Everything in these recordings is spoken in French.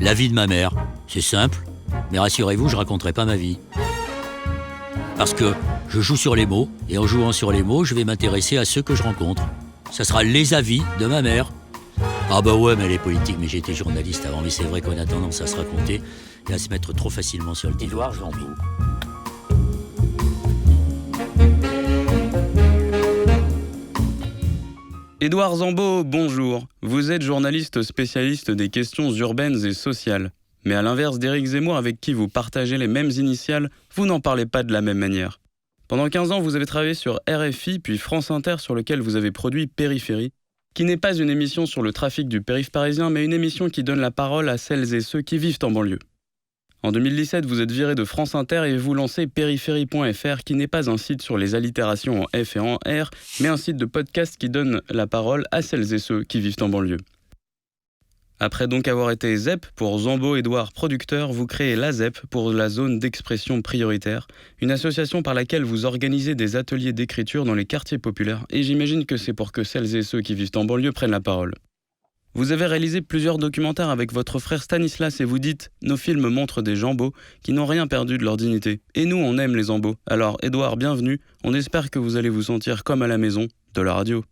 La vie de ma mère. C'est simple, mais rassurez-vous, je raconterai pas ma vie. Parce que je joue sur les mots, et en jouant sur les mots, je vais m'intéresser à ceux que je rencontre. Ça sera les avis de ma mère. Ah bah ouais, mais elle est politique, mais j'étais journaliste avant, mais c'est vrai qu'on a tendance à se raconter et à se mettre trop facilement sur le divan. Édouard Zambo. Édouard Zambo, bonjour. Vous êtes journaliste spécialiste des questions urbaines et sociales. Mais à l'inverse d'Éric Zemmour, avec qui vous partagez les mêmes initiales, vous n'en parlez pas de la même manière. Pendant 15 ans, vous avez travaillé sur RFI, puis France Inter, sur lequel vous avez produit Périphérie, qui n'est pas une émission sur le trafic du périph' parisien, mais une émission qui donne la parole à celles et ceux qui vivent en banlieue. En 2017, vous êtes viré de France Inter et vous lancez Périphérie.fr, qui n'est pas un site sur les allitérations en F et en R, mais un site de podcast qui donne la parole à celles et ceux qui vivent en banlieue. Après donc avoir été ZEP pour Zambo Édouard producteur, vous créez la ZEP pour la zone d'expression prioritaire, une association par laquelle vous organisez des ateliers d'écriture dans les quartiers populaires, et j'imagine que c'est pour que celles et ceux qui vivent en banlieue prennent la parole. Vous avez réalisé plusieurs documentaires avec votre frère Stanislas et vous dites « Nos films montrent des Zambos qui n'ont rien perdu de leur dignité. Et nous, on aime les Zambos. Alors, Édouard, bienvenue. On espère que vous allez vous sentir comme à la maison de la radio. »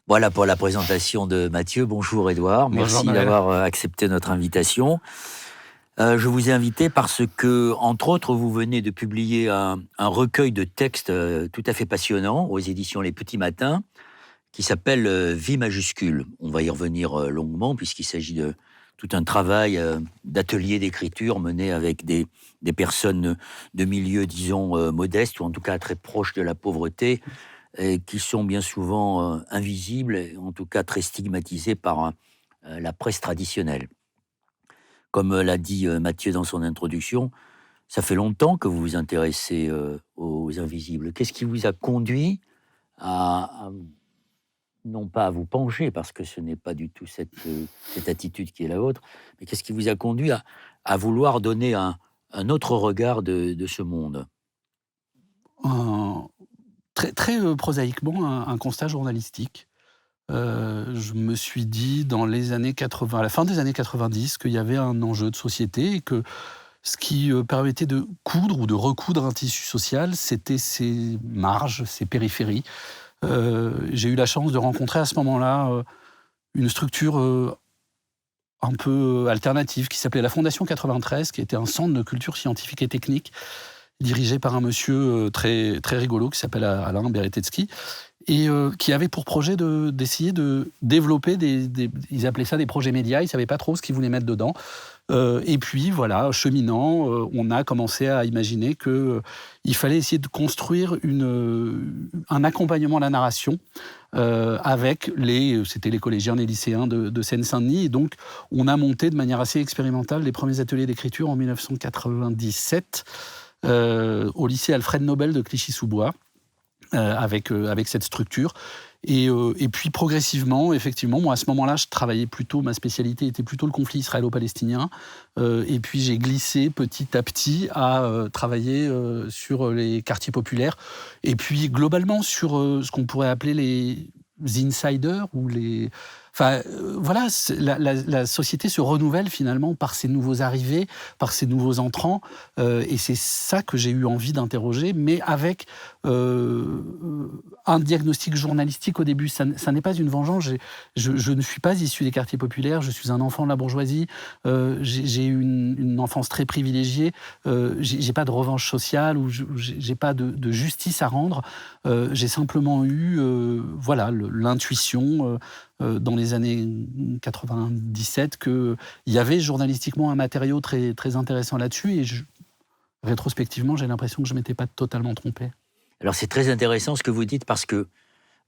Voilà pour la présentation de Mathieu. Bonjour Édouard, merci d'avoir accepté notre invitation. Je vous ai invité parce que, entre autres, vous venez de publier un recueil de textes tout à fait passionnant aux éditions Les Petits Matins, qui s'appelle Vie majuscule. On va y revenir longuement, puisqu'il s'agit de tout un travail d'atelier d'écriture mené avec des personnes de milieux, disons, modestes, ou en tout cas très proches de la pauvreté, qui sont bien souvent invisibles, et en tout cas très stigmatisés par la presse traditionnelle. Comme l'a dit Mathieu dans son introduction, ça fait longtemps que vous vous intéressez aux invisibles. Qu'est-ce qui vous a conduit à non pas à vous pencher, parce que ce n'est pas du tout cette attitude qui est la vôtre, mais qu'est-ce qui vous a conduit à vouloir donner un autre regard de ce monde ? Très prosaïquement, un constat journalistique. Je me suis dit, dans les années 80, à la fin des années 90, qu'il y avait un enjeu de société et que ce qui permettait de coudre ou de recoudre un tissu social, c'était ces marges, ces périphéries. J'ai eu la chance de rencontrer à ce moment-là une structure un peu alternative qui s'appelait la Fondation 93, qui était un centre de culture scientifique et technique dirigé par un monsieur très, très rigolo qui s'appelle Alain Beretetsky, et qui avait pour projet d'essayer de développer ils appelaient ça des projets médias, ils ne savaient pas trop ce qu'ils voulaient mettre dedans. Et puis voilà, cheminant, on a commencé à imaginer qu'il fallait essayer de construire un accompagnement à la narration avec c'était les collégiens, les lycéens de Seine-Saint-Denis. Et donc, on a monté de manière assez expérimentale les premiers ateliers d'écriture en 1997 au lycée Alfred Nobel de Clichy-sous-Bois, avec cette structure. Et puis progressivement, effectivement, moi à ce moment-là, ma spécialité était plutôt le conflit israélo-palestinien. Et puis j'ai glissé petit à petit à travailler sur les quartiers populaires. Et puis globalement sur ce qu'on pourrait appeler les insiders ou les... Enfin, voilà, la société se renouvelle finalement par ces nouveaux arrivés, par ces nouveaux entrants, et c'est ça que j'ai eu envie d'interroger, mais avec un diagnostic journalistique au début. Ça n'est pas une vengeance. Je ne suis pas issu des quartiers populaires, je suis un enfant de la bourgeoisie, j'ai eu une enfance très privilégiée, j'ai pas de revanche sociale, ou j'ai pas de justice à rendre. J'ai simplement eu l'intuition dans les années 97 qu'il y avait journalistiquement un matériau très, très intéressant là-dessus, et rétrospectivement, j'ai l'impression que je ne m'étais pas totalement trompé. Alors c'est très intéressant ce que vous dites, parce que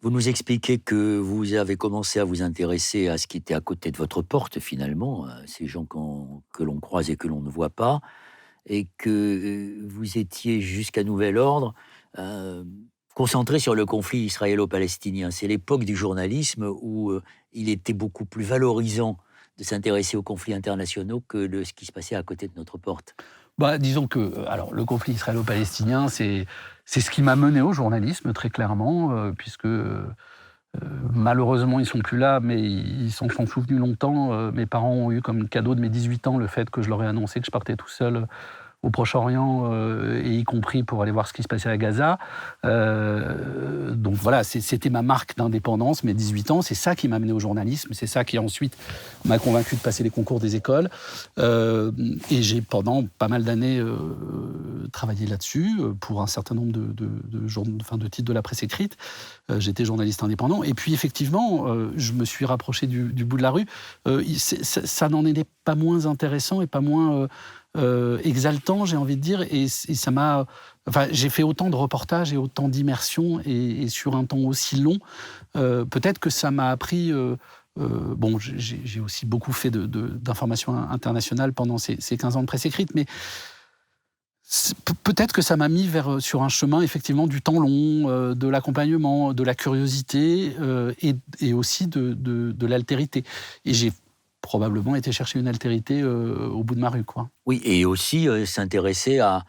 vous nous expliquez que vous avez commencé à vous intéresser à ce qui était à côté de votre porte, finalement, ces gens que l'on croise et que l'on ne voit pas, et que vous étiez jusqu'à nouvel ordre concentré sur le conflit israélo-palestinien. C'est l'époque du journalisme où il était beaucoup plus valorisant de s'intéresser aux conflits internationaux que de ce qui se passait à côté de notre porte. Disons que le conflit israélo-palestinien, c'est ce qui m'a mené au journalisme, très clairement, puisque Malheureusement, ils sont plus là, mais ils s'en sont souvenus longtemps. Mes parents ont eu comme cadeau de mes 18 ans le fait que je leur ai annoncé que je partais tout seul au Proche-Orient, et y compris pour aller voir ce qui se passait à Gaza. Donc voilà, c'était ma marque d'indépendance, mes 18 ans. C'est ça qui m'a amené au journalisme. C'est ça qui ensuite m'a convaincu de passer les concours des écoles. Et j'ai pendant pas mal d'années travaillé là-dessus pour un certain nombre de titres de la presse écrite. J'étais journaliste indépendant. Et puis effectivement, je me suis rapproché du bout de la rue. Ça n'en était pas moins intéressant et pas moins exaltant, j'ai envie de dire, et ça m'a. Enfin, j'ai fait autant de reportages et autant d'immersions et sur un temps aussi long. Peut-être que ça m'a appris. Bon, j'ai aussi beaucoup fait d'informations internationales pendant ces 15 ans de presse écrite, mais peut-être que ça m'a mis sur un chemin effectivement du temps long, de l'accompagnement, de la curiosité et aussi de l'altérité. Et j'ai probablement été chercher une altérité au bout de ma rue, quoi. Oui, et aussi s'intéresser à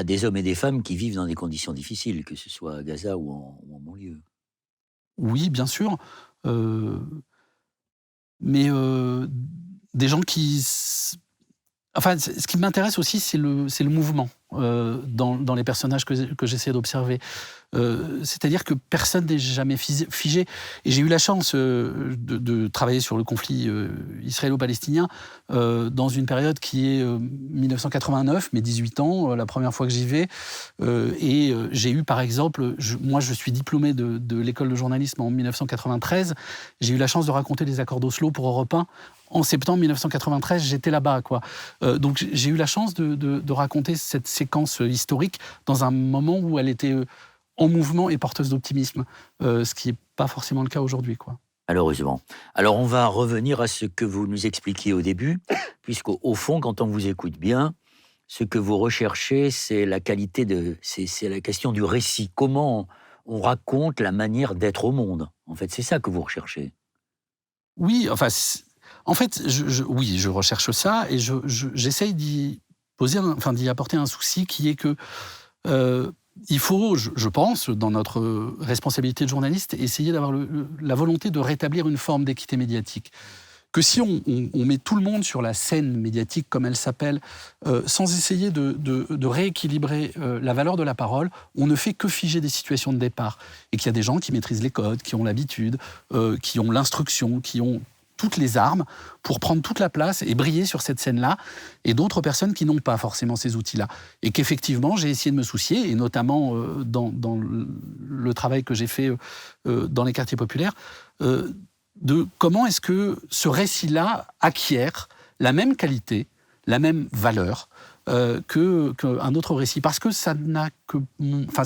des hommes et des femmes qui vivent dans des conditions difficiles, que ce soit à Gaza ou en banlieue. Oui, bien sûr. Mais des gens qui... Enfin, ce qui m'intéresse aussi, c'est le mouvement dans les personnages que j'essaie d'observer. C'est-à-dire que personne n'est jamais figé. Et j'ai eu la chance de travailler sur le conflit israélo-palestinien dans une période qui est 1989, mes 18 ans, la première fois que j'y vais. Et j'ai eu, par exemple, moi je suis diplômé de l'école de journalisme en 1993. J'ai eu la chance de raconter les accords d'Oslo pour Europe 1. En septembre 1993, j'étais là-bas, quoi. Donc j'ai eu la chance de raconter cette séquence historique dans un moment où elle était en mouvement et porteuse d'optimisme, ce qui n'est pas forcément le cas aujourd'hui, quoi. Malheureusement. Alors on va revenir à ce que vous nous expliquiez au début, puisqu'au fond, quand on vous écoute bien, ce que vous recherchez, c'est la qualité c'est la question du récit. Comment on raconte la manière d'être au monde. En fait, c'est ça que vous recherchez. Oui, enfin, en fait, oui, je recherche ça et j'essaye d'y apporter un souci qui est que il faut, je pense, dans notre responsabilité de journaliste, essayer d'avoir la volonté de rétablir une forme d'équité médiatique. Que si on met tout le monde sur la scène médiatique, comme elle s'appelle, sans essayer de rééquilibrer la valeur de la parole, on ne fait que figer des situations de départ. Et qu'il y a des gens qui maîtrisent les codes, qui ont l'habitude, qui ont l'instruction, qui ont toutes les armes pour prendre toute la place et briller sur cette scène-là, et d'autres personnes qui n'ont pas forcément ces outils-là. Et qu'effectivement, j'ai essayé de me soucier, et notamment dans le travail que j'ai fait dans les quartiers populaires, de comment est-ce que ce récit-là acquiert la même qualité, la même valeur qu'un autre récit. Parce que ça n'a que... Enfin,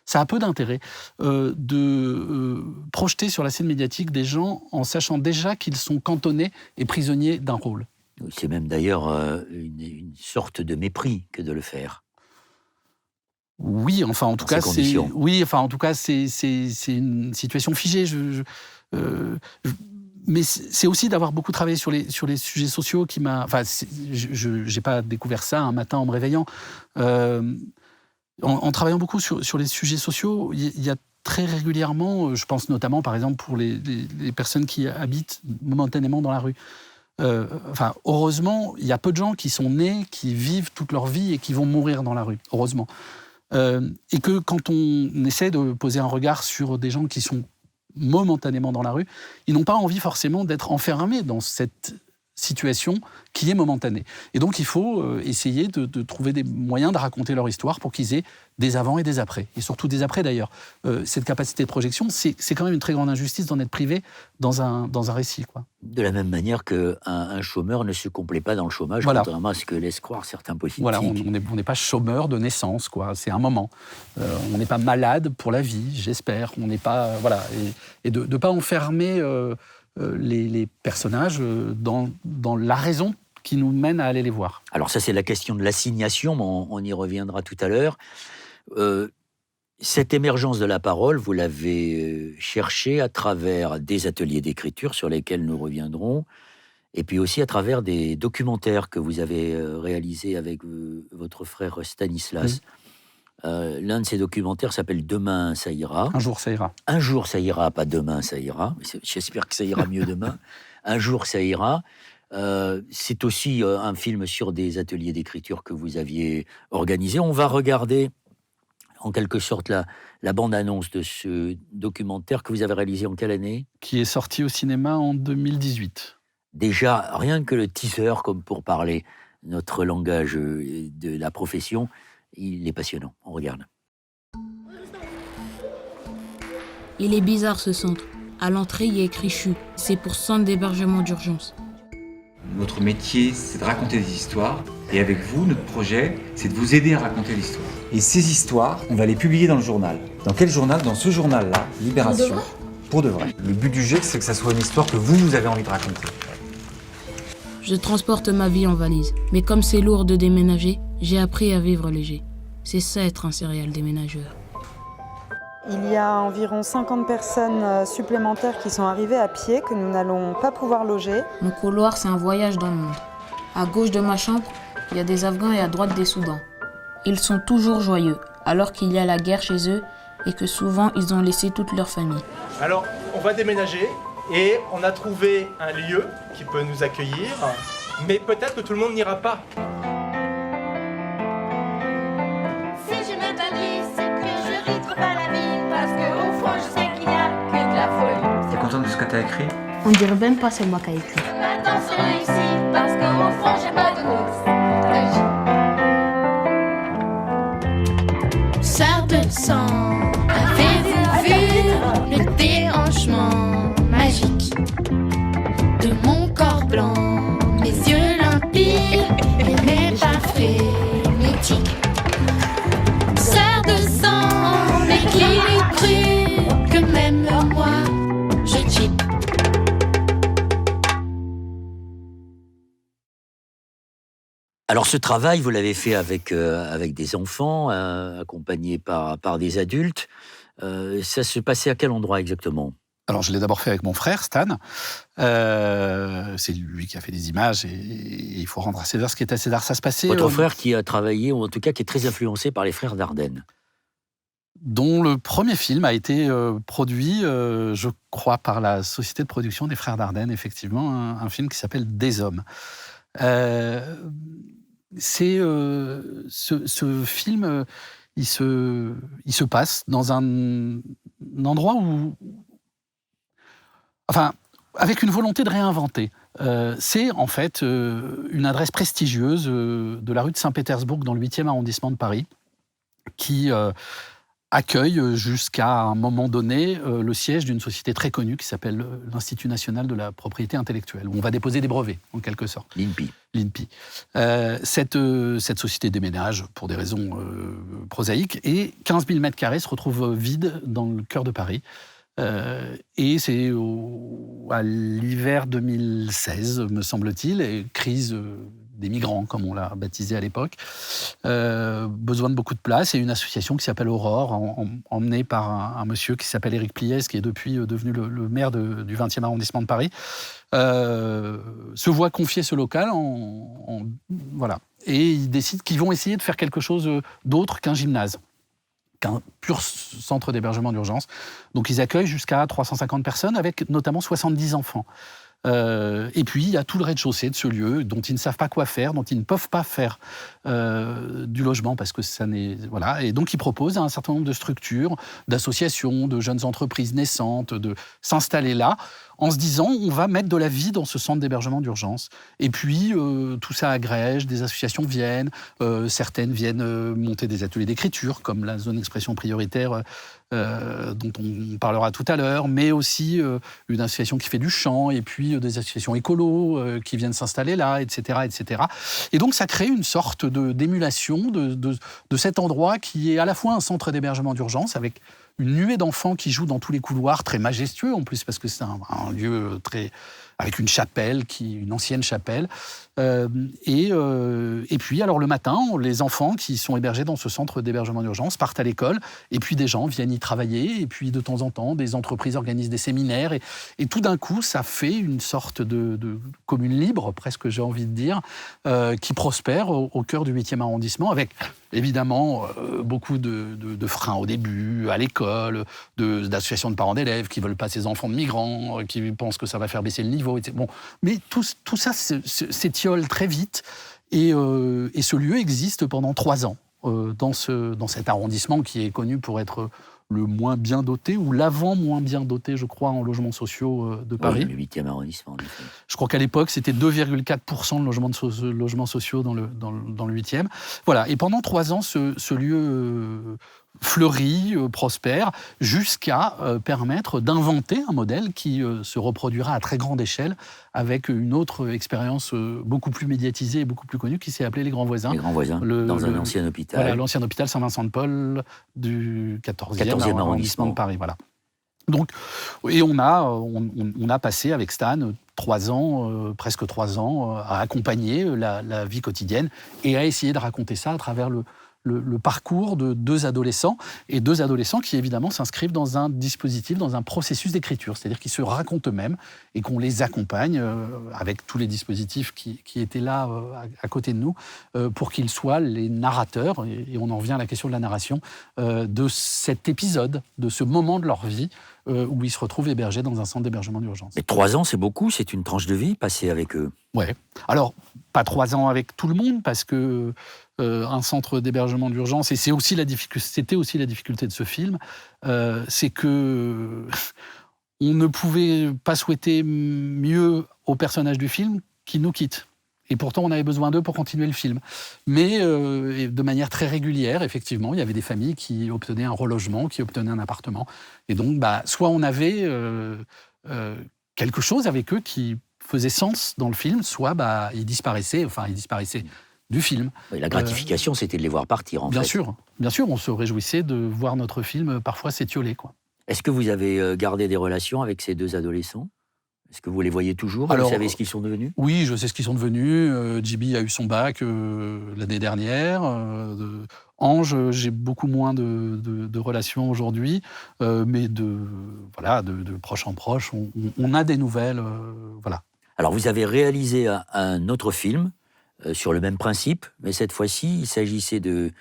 ça a peu d'intérêt de projeter sur la scène médiatique des gens en sachant déjà qu'ils sont cantonnés et prisonniers d'un rôle. C'est même d'ailleurs une sorte de mépris que de le faire. Oui, enfin en tout cas, c'est une situation figée. Mais c'est aussi d'avoir beaucoup travaillé sur les sujets sociaux qui m'a... Enfin, je n'ai pas découvert ça un matin en me réveillant. En travaillant beaucoup sur les sujets sociaux, il y a très régulièrement, je pense notamment par exemple pour les personnes qui habitent momentanément dans la rue. Heureusement, il y a peu de gens qui sont nés, qui vivent toute leur vie et qui vont mourir dans la rue, heureusement. Et que quand on essaie de poser un regard sur des gens qui sont momentanément dans la rue, ils n'ont pas envie forcément d'être enfermés dans cette situation qui est momentanée. Et donc, il faut essayer de trouver des moyens de raconter leur histoire pour qu'ils aient des avant et des après. Et surtout des après, d'ailleurs. Cette capacité de projection, c'est quand même une très grande injustice d'en être privé dans un récit, quoi. De la même manière qu'un chômeur ne se complaît pas dans le chômage, voilà. Contrairement à ce que laissent croire certains politiques. Voilà, on n'est pas chômeur de naissance, quoi. C'est un moment. On n'est pas malade pour la vie, j'espère. On n'est pas... voilà. Et de ne pas enfermer... les personnages dans la raison qui nous mène à aller les voir. Alors ça, c'est la question de l'assignation, mais on y reviendra tout à l'heure. Cette émergence de la parole, vous l'avez cherchée à travers des ateliers d'écriture sur lesquels nous reviendrons, et puis aussi à travers des documentaires que vous avez réalisés avec votre frère Stanislas. L'un de ces documentaires s'appelle Demain, ça ira. Un jour, ça ira. Un jour, ça ira, pas demain, ça ira. J'espère que ça ira mieux demain. Un jour, ça ira. C'est aussi un film sur des ateliers d'écriture que vous aviez organisés. On va regarder, en quelque sorte, la bande-annonce de ce documentaire que vous avez réalisé en quelle année ? Qui est sorti au cinéma en 2018. Déjà, rien que le teaser, comme pour parler notre langage de la profession, il est passionnant. On regarde. Il est bizarre ce centre. À l'entrée, il y a écrit CHU. C'est pour centre d'hébergement d'urgence. Notre métier, c'est de raconter des histoires. Et avec vous, notre projet, c'est de vous aider à raconter l'histoire. Et ces histoires, on va les publier dans le journal. Dans quel journal ? Dans ce journal-là, Libération. Pour de vrai. Le but du jeu, c'est que ça soit une histoire que vous avez envie de raconter. Je transporte ma vie en valise. Mais comme c'est lourd de déménager, j'ai appris à vivre léger. C'est ça être un serial déménageur. Il y a environ 50 personnes supplémentaires qui sont arrivées à pied, que nous n'allons pas pouvoir loger. Mon couloir, c'est un voyage dans le monde. À gauche de ma chambre, il y a des Afghans et à droite des Soudans. Ils sont toujours joyeux, alors qu'il y a la guerre chez eux et que souvent ils ont laissé toute leur famille. Alors, on va déménager et on a trouvé un lieu qui peut nous accueillir, mais peut-être que tout le monde n'ira pas. Si je m'établis, c'est que je risque pas la vie, parce qu'au fond, je sais qu'il n'y a que de la folie. T'es contente de ce que t'as écrit ? On dirait même pas c'est moi qui ai écrit. Maintenant, c'est réussi, parce qu'au fond, j'ai pas de mousse. Sœur de sang, avez-vous vu le déhanchement magique de mon corps blanc, mes yeux limpides et mes pas frénétiques. Sœur de sang, mais qui l'eût cru que même moi, je cheat. Alors ce travail, vous l'avez fait avec des enfants, accompagnés par des adultes. Ça se passait à quel endroit exactement ? Alors, je l'ai d'abord fait avec mon frère, Stan. C'est lui qui a fait des images et il faut rendre à César ce qui est à César. Ça se passait... Votre frère qui a travaillé, ou en tout cas qui est très influencé par les frères Dardenne. Dont le premier film a été produit, je crois, par la société de production des frères Dardenne, effectivement, un film qui s'appelle Des Hommes. Ce film, il se passe dans un endroit où... Enfin, avec une volonté de réinventer. C'est en fait une adresse prestigieuse de la rue de Saint-Pétersbourg dans le 8e arrondissement de Paris qui accueille jusqu'à un moment donné le siège d'une société très connue qui s'appelle l'Institut national de la propriété intellectuelle, où on va déposer des brevets, en quelque sorte. L'INPI. Cette société déménage pour des raisons prosaïques et 15 000 m² se retrouvent vides dans le cœur de Paris. Et c'est à l'hiver 2016, me semble-t-il, et crise des migrants, comme on l'a baptisé à l'époque, besoin de beaucoup de place, et une association qui s'appelle Aurore, emmenée par un monsieur qui s'appelle Éric Pliès, qui est depuis devenu le maire du 20e arrondissement de Paris, se voit confier ce local, voilà. Et ils décident qu'ils vont essayer de faire quelque chose d'autre qu'un gymnase, qu'un pur centre d'hébergement d'urgence. Donc ils accueillent jusqu'à 350 personnes, avec notamment 70 enfants. Et puis, il y a tout le rez-de-chaussée de ce lieu dont ils ne savent pas quoi faire, dont ils ne peuvent pas faire du logement parce que ça n'est... Voilà. Et donc, ils proposent à un certain nombre de structures, d'associations, de jeunes entreprises naissantes, de s'installer là, en se disant, on va mettre de la vie dans ce centre d'hébergement d'urgence. Et puis, tout ça agrège, des associations viennent, certaines viennent monter des ateliers d'écriture, comme la zone expression prioritaire dont on parlera tout à l'heure, mais aussi une association qui fait du chant, et puis des associations écolos qui viennent s'installer là, etc., etc. Et donc, ça crée une sorte d'émulation de cet endroit qui est à la fois un centre d'hébergement d'urgence, avec une nuée d'enfants qui jouent dans tous les couloirs, très majestueux en plus, parce que c'est un lieu très avec une chapelle, une ancienne chapelle. Et puis, alors le matin, les enfants qui sont hébergés dans ce centre d'hébergement d'urgence partent à l'école, et puis des gens viennent y travailler, et puis de temps en temps, des entreprises organisent des séminaires, et tout d'un coup, ça fait une sorte de commune libre, presque j'ai envie de dire, qui prospère au cœur du 8e arrondissement, avec évidemment beaucoup de freins au début, à l'école, d'associations de parents d'élèves qui ne veulent pas ces enfants de migrants, qui pensent que ça va faire baisser le niveau, etc. Bon, mais tout ça s'étiole très vite, et ce lieu existe pendant 3 ans dans cet arrondissement qui est connu pour être le moins bien doté, ou l'avant moins bien doté, je crois, en logements sociaux de Paris. Oui, le 8e arrondissement, en effet. Je crois qu'à l'époque, c'était 2,4% de logements sociaux dans le 8e. Voilà, et pendant 3 ans, ce lieu fleurit, prospère, jusqu'à permettre d'inventer un modèle qui se reproduira à très grande échelle avec une autre expérience beaucoup plus médiatisée et beaucoup plus connue qui s'est appelée Les Grands Voisins. Les Grands Voisins, dans un ancien hôpital. Voilà, l'ancien hôpital Saint-Vincent-de-Paul du 14e arrondissement de Paris. Voilà. Donc, et on a passé avec Stan 3 ans, presque 3 ans, à accompagner la vie quotidienne et à essayer de raconter ça à travers le parcours de 2 adolescents, et 2 adolescents qui évidemment s'inscrivent dans un dispositif, dans un processus d'écriture, c'est-à-dire qu'ils se racontent eux-mêmes et qu'on les accompagne avec tous les dispositifs qui étaient là à côté de nous pour qu'ils soient les narrateurs, et on en revient à la question de la narration, de cet épisode, de ce moment de leur vie où ils se retrouvent hébergés dans un centre d'hébergement d'urgence. Mais 3 ans, c'est beaucoup, c'est une tranche de vie passée avec eux. Ouais. Alors, pas 3 ans avec tout le monde, parce que un centre d'hébergement d'urgence, et c'était aussi la difficulté de ce film, c'est que on ne pouvait pas souhaiter mieux aux personnages du film qu'ils nous quittent. Et pourtant, on avait besoin d'eux pour continuer le film. Mais de manière très régulière, effectivement, il y avait des familles qui obtenaient un relogement, qui obtenaient un appartement. Et donc, soit on avait quelque chose avec eux qui faisait sens dans le film, soit ils disparaissaient du film. Oui, la gratification, c'était de les voir partir, en fait. Bien sûr, on se réjouissait de voir notre film parfois s'étioler, quoi. Est-ce que vous avez gardé des relations avec ces 2 adolescents ? Est-ce que vous les voyez toujours ? Vous savez ce qu'ils sont devenus ? Oui, je sais ce qu'ils sont devenus. JB a eu son bac l'année dernière. Ange, j'ai beaucoup moins de relations aujourd'hui, mais de proche en proche, on a des nouvelles. Voilà. Alors, vous avez réalisé un autre film sur le même principe, mais cette fois-ci, il s'agissait de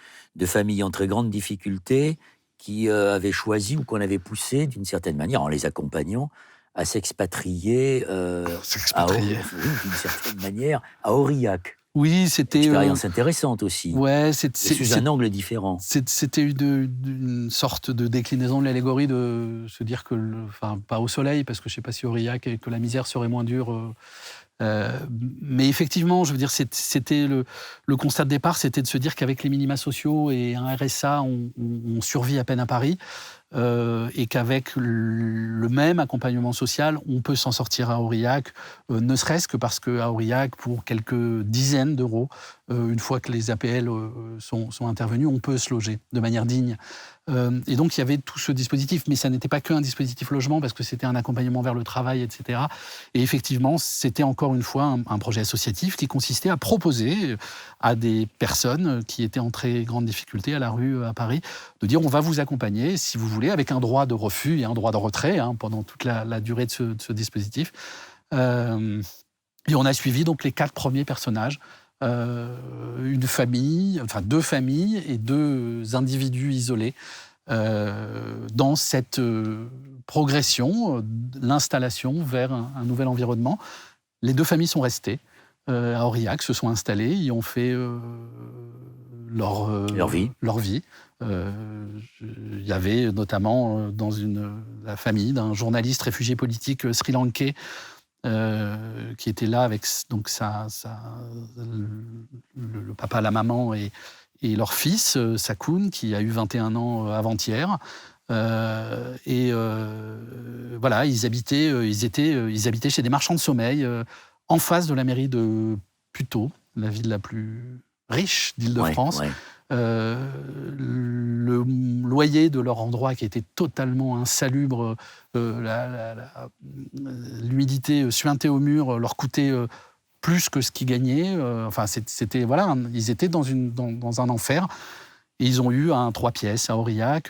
familles en très grande difficulté qui avaient choisi ou qu'on avait poussé, d'une certaine manière, en les accompagnant, à s'expatrier, d'une certaine manière, à Aurillac. Oui, c'était... Une expérience intéressante aussi. Ouais, sous un angle différent. C'était une sorte de déclinaison de l'allégorie de se dire que, pas au soleil, parce que je ne sais pas si Aurillac, que la misère serait moins dure. Mais effectivement, je veux dire, c'était le constat de départ, c'était de se dire qu'avec les minima sociaux et un RSA, on survit à peine à Paris. Et qu'avec le même accompagnement social, on peut s'en sortir à Aurillac, ne serait-ce que parce qu'à Aurillac, pour quelques dizaines d'euros, une fois que les APL sont intervenus, on peut se loger de manière digne. Et donc, il y avait tout ce dispositif, mais ça n'était pas qu'un dispositif logement, parce que c'était un accompagnement vers le travail, etc. Et effectivement, c'était encore une fois un projet associatif qui consistait à proposer à des personnes qui étaient en très grande difficulté à la rue à Paris, de dire on va vous accompagner, si vous voulez, avec un droit de refus et un droit de retrait pendant toute la durée de ce dispositif. Et on a suivi donc les 4 premiers personnages. Une famille, 2 familles et 2 individus isolés dans cette progression, l'installation vers un nouvel environnement. Les 2 familles sont restées à Aurillac, se sont installées, y ont fait leur vie. Il y avait notamment dans la famille d'un journaliste réfugié politique sri-lankais qui était là avec donc le papa, la maman et leur fils, Sakoun, qui a eu 21 ans avant-hier. Voilà, ils habitaient chez des marchands de sommeil, en face de la mairie de Puteaux, la ville la plus riche d'Île-de-France. le loyer de leur endroit qui était totalement insalubre, l'humidité suintait au mur leur coûtait plus que ce qu'ils gagnaient. C'était voilà, ils étaient dans un enfer. Et ils ont eu un 3 pièces à Aurillac.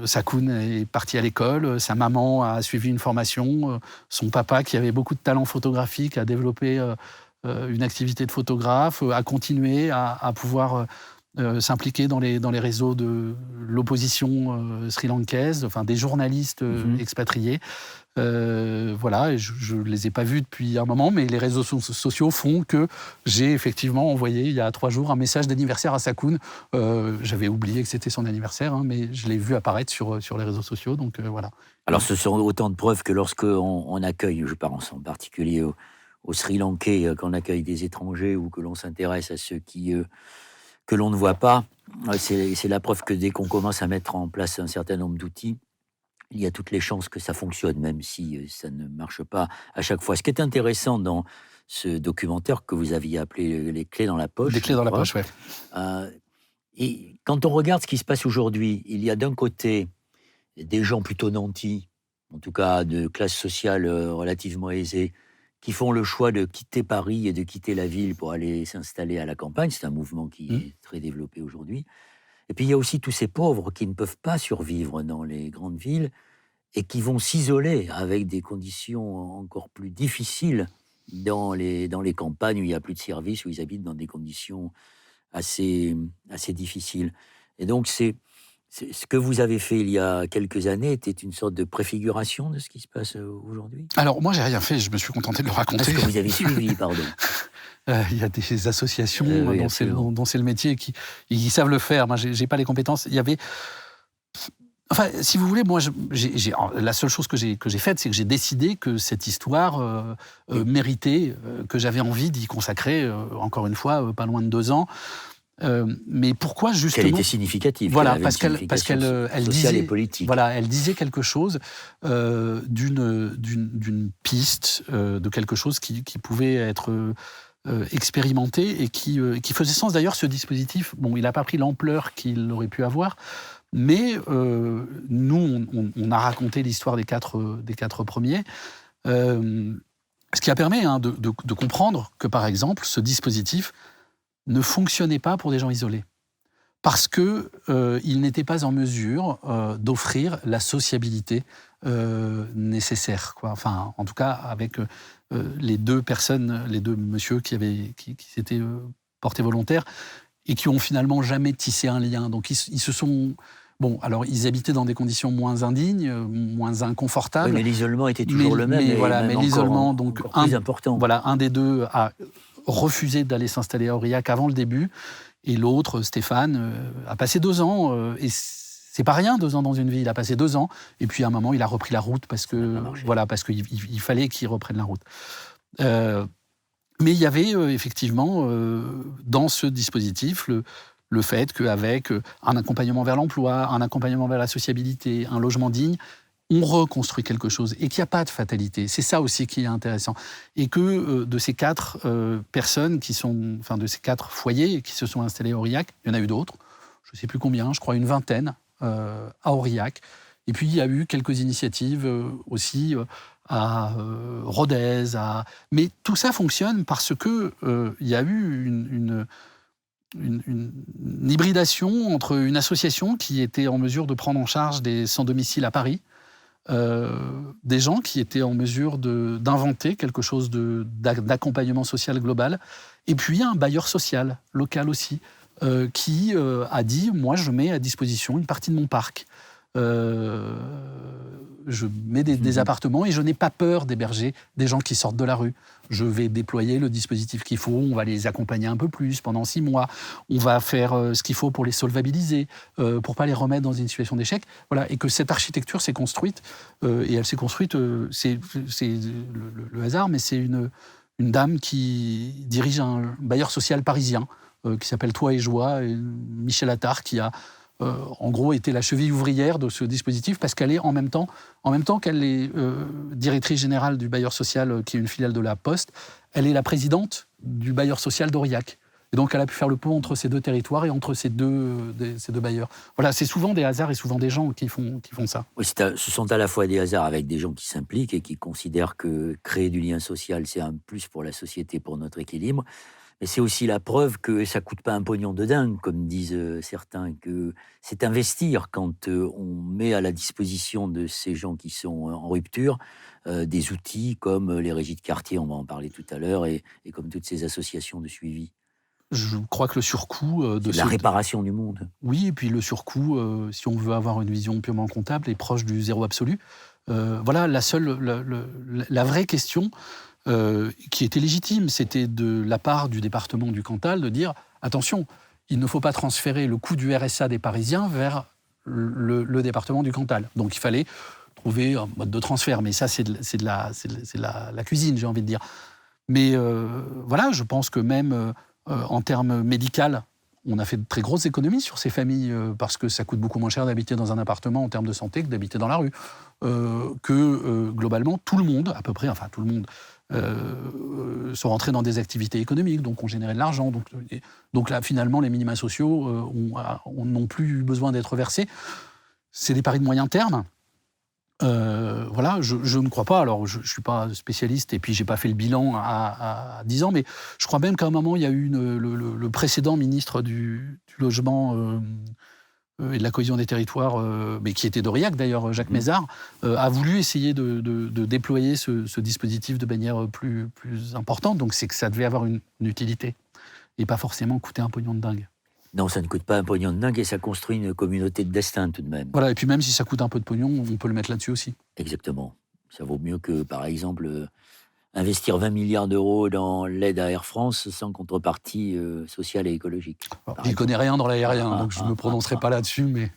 Sakoun est parti à l'école, sa maman a suivi une formation, son papa, qui avait beaucoup de talent photographique, a développé une activité de photographe, a continué à pouvoir s'impliquer dans les réseaux de l'opposition sri-lankaise, enfin des journalistes expatriés. Voilà, et je ne les ai pas vus depuis un moment, mais les réseaux sociaux font que j'ai effectivement envoyé il y a 3 jours un message d'anniversaire à Sakoun. J'avais oublié que c'était son anniversaire, mais je l'ai vu apparaître sur les réseaux sociaux, donc voilà. Alors ce sont autant de preuves que lorsqu'on accueille, je pense en particulier aux Sri Lankais, qu'on accueille des étrangers ou que l'on s'intéresse à ceux que l'on ne voit pas, c'est la preuve que dès qu'on commence à mettre en place un certain nombre d'outils, il y a toutes les chances que ça fonctionne, même si ça ne marche pas à chaque fois. Ce qui est intéressant dans ce documentaire que vous aviez appelé « Les clés dans la poche », les clés dans la poche, oui. Et quand on regarde ce qui se passe aujourd'hui, il y a d'un côté des gens plutôt nantis, en tout cas de classe sociale relativement aisée, qui font le choix de quitter Paris et de quitter la ville pour aller s'installer à la campagne. C'est un mouvement qui est très développé aujourd'hui. Et puis il y a aussi tous ces pauvres qui ne peuvent pas survivre dans les grandes villes et qui vont s'isoler avec des conditions encore plus difficiles dans les campagnes où il n'y a plus de services, où ils habitent dans des conditions assez difficiles. Et donc c'est ce que vous avez fait il y a quelques années était une sorte de préfiguration de ce qui se passe aujourd'hui. Alors moi j'ai rien fait, je me suis contenté de le raconter. Est-ce que vous avez suivi, pardon? Il y a des associations dont c'est le métier qui savent le faire. Moi j'ai pas les compétences. Il y avait, enfin si vous voulez, moi la seule chose que j'ai faite, c'est que j'ai décidé que cette histoire méritait, que j'avais envie d'y consacrer encore une fois pas loin de 2 ans. Mais pourquoi justement? Qu'elle était significative. Voilà, parce qu'elle disait et politique. Voilà, elle disait quelque chose d'une piste, de quelque chose qui pouvait être expérimenté et qui faisait sens. D'ailleurs, ce dispositif, bon, il n'a pas pris l'ampleur qu'il aurait pu avoir, mais nous, on a raconté l'histoire des quatre premiers. Ce qui a permis de comprendre que, par exemple, ce dispositif ne fonctionnait pas pour des gens isolés. Parce qu'il n'était pas en mesure d'offrir la sociabilité nécessaire, quoi. Enfin, en tout cas, avec les 2 personnes, les 2 messieurs qui s'étaient portés volontaires et qui ont finalement jamais tissé un lien. Donc, ils se sont... Bon, alors, ils habitaient dans des conditions moins indignes, moins inconfortables. Oui, mais l'isolement était toujours le même. Mais l'isolement, donc, plus important. Voilà, un des 2 a refusé d'aller s'installer à Aurillac avant le début. Et l'autre, Stéphane, a passé 2 ans. Et c'est pas rien, 2 ans dans une vie. Il a passé 2 ans. Et puis, à un moment, il a repris la route parce qu'il fallait qu'il reprenne la route. Mais il y avait effectivement, dans ce dispositif, le fait qu'avec un accompagnement vers l'emploi, un accompagnement vers la sociabilité, un logement digne, on reconstruit quelque chose et qu'il n'y a pas de fatalité. C'est ça aussi qui est intéressant. Et que de ces 4 personnes de ces 4 foyers qui se sont installés à Aurillac, il y en a eu d'autres, je ne sais plus combien, je crois une vingtaine à Aurillac. Et puis il y a eu quelques initiatives aussi à Rodez. Mais tout ça fonctionne parce que il y a eu une hybridation entre une association qui était en mesure de prendre en charge des sans-domicile à Paris, des gens qui étaient en mesure d'inventer quelque chose d'accompagnement social global, et puis un bailleur social local aussi, qui a dit « moi je mets à disposition une partie de mon parc ». Je mets des appartements et je n'ai pas peur d'héberger des gens qui sortent de la rue. Je vais déployer le dispositif qu'il faut, on va les accompagner un peu plus pendant 6 mois, on va faire ce qu'il faut pour les solvabiliser, pour pas les remettre dans une situation d'échec. Voilà. Et que cette architecture s'est construite, et elle s'est construite, c'est le hasard, mais c'est une dame qui dirige un bailleur social parisien qui s'appelle Toi et Joie, et Michel Attard, qui a en gros, était la cheville ouvrière de ce dispositif parce qu'elle est en même temps qu'elle est directrice générale du bailleur social, qui est une filiale de la Poste, elle est la présidente du bailleur social d'Aurillac. Et donc, elle a pu faire le pont entre ces 2 territoires et entre ces deux bailleurs. Voilà, c'est souvent des hasards et souvent des gens qui font ça. Oui, ce sont à la fois des hasards avec des gens qui s'impliquent et qui considèrent que créer du lien social, c'est un plus pour la société, pour notre équilibre. Mais c'est aussi la preuve que ça ne coûte pas un pognon de dingue, comme disent certains, que c'est investir quand on met à la disposition de ces gens qui sont en rupture des outils comme les régies de quartier, on va en parler tout à l'heure, et comme toutes ces associations de suivi. Je crois que le surcoût de la réparation du monde. Oui, et puis le surcoût, si on veut avoir une vision purement comptable, est proche du zéro absolu. Voilà, la vraie question qui était légitime, c'était de la part du département du Cantal de dire attention, il ne faut pas transférer le coût du RSA des Parisiens vers le département du Cantal. Donc il fallait trouver un mode de transfert, mais ça c'est de la cuisine, j'ai envie de dire. Mais voilà, je pense que même en termes médicaux, on a fait de très grosses économies sur ces familles parce que ça coûte beaucoup moins cher d'habiter dans un appartement en termes de santé que d'habiter dans la rue. Globalement, tout le monde, à peu près, enfin tout le monde, sont rentrés dans des activités économiques, donc on générait de l'argent. Donc là, finalement, les minima sociaux n'ont plus eu besoin d'être versés. C'est des paris de moyen terme. Voilà, je ne crois pas, alors je ne suis pas spécialiste et puis je n'ai pas fait le bilan à 10 ans, mais je crois même qu'à un moment, il y a eu le précédent ministre du Logement et de la Cohésion des Territoires, mais qui était d'Aurillac d'ailleurs, Jacques Mézard, a voulu essayer de déployer ce dispositif de manière plus importante, donc c'est que ça devait avoir une utilité et pas forcément coûter un pognon de dingue. Non, ça ne coûte pas un pognon de dingue et ça construit une communauté de destin tout de même. Voilà, et puis même si ça coûte un peu de pognon, on peut le mettre là-dessus aussi. Exactement. Ça vaut mieux que, par exemple, investir 20 milliards d'euros dans l'aide à Air France sans contrepartie sociale et écologique. Je n'y connais rien dans l'aérien, donc je ne me prononcerai pas là-dessus. Mais...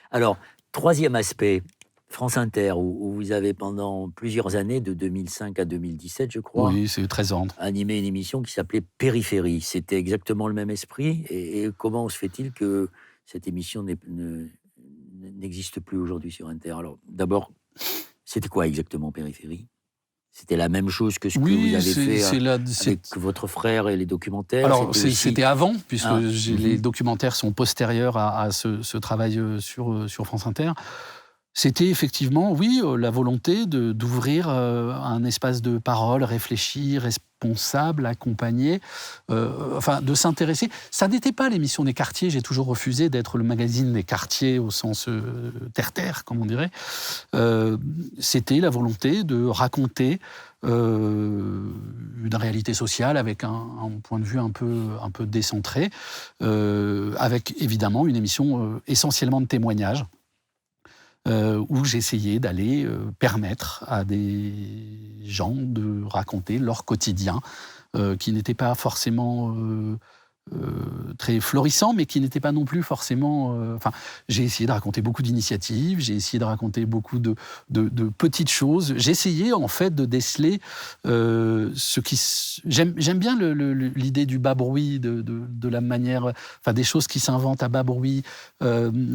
Alors, troisième aspect, France Inter, où vous avez pendant plusieurs années, de 2005 à 2017, je crois. Oui, c'est 13 ans. Animé une émission qui s'appelait Périphérie. C'était exactement le même esprit. Et comment se fait-il que cette émission n'existe plus aujourd'hui sur Inter? Alors, d'abord, c'était quoi exactement Périphérie? C'était la même chose que ce que vous avez fait avec votre frère et les documentaires? Alors, c'était avant, puisque les documentaires sont postérieurs à ce travail sur France Inter. C'était effectivement, oui, la volonté d'ouvrir un espace de parole réfléchi, responsable, accompagné, de s'intéresser. Ça n'était pas l'émission des quartiers, j'ai toujours refusé d'être le magazine des quartiers au sens terre-terre, comme on dirait. C'était la volonté de raconter une réalité sociale avec un point de vue un peu décentré, avec évidemment une émission essentiellement de témoignages. Où j'essayais d'aller permettre à des gens de raconter leur quotidien, qui n'était pas forcément très florissant, mais qui n'était pas non plus forcément... j'ai essayé de raconter beaucoup d'initiatives, j'ai essayé de raconter beaucoup de petites choses. J'ai essayé, en fait, de déceler ce qui... J'aime bien l'idée du bas bruit, de la manière... des choses qui s'inventent à bas bruit,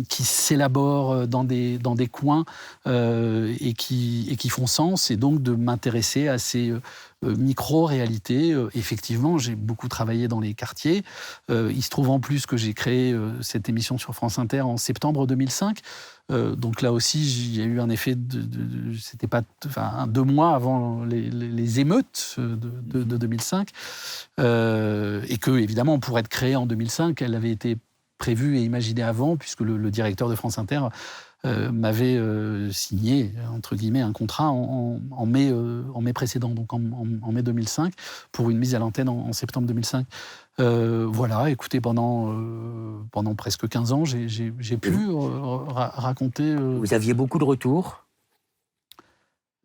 qui s'élaborent dans des coins et qui font sens, et donc de m'intéresser à ces... micro-réalité. Effectivement, j'ai beaucoup travaillé dans les quartiers. Il se trouve en plus que j'ai créé cette émission sur France Inter en septembre 2005. Donc là aussi, il y a eu un effet c'était pas 2 mois avant les émeutes de 2005. Et que, évidemment, pour être créée en 2005, elle avait été prévue et imaginée avant, puisque le directeur de France Inter m'avait signé, entre guillemets, un contrat en mai précédent, donc en mai 2005, pour une mise à l'antenne en septembre 2005. Voilà, écoutez, pendant presque 15 ans, j'ai pu raconter... Vous aviez beaucoup de retours?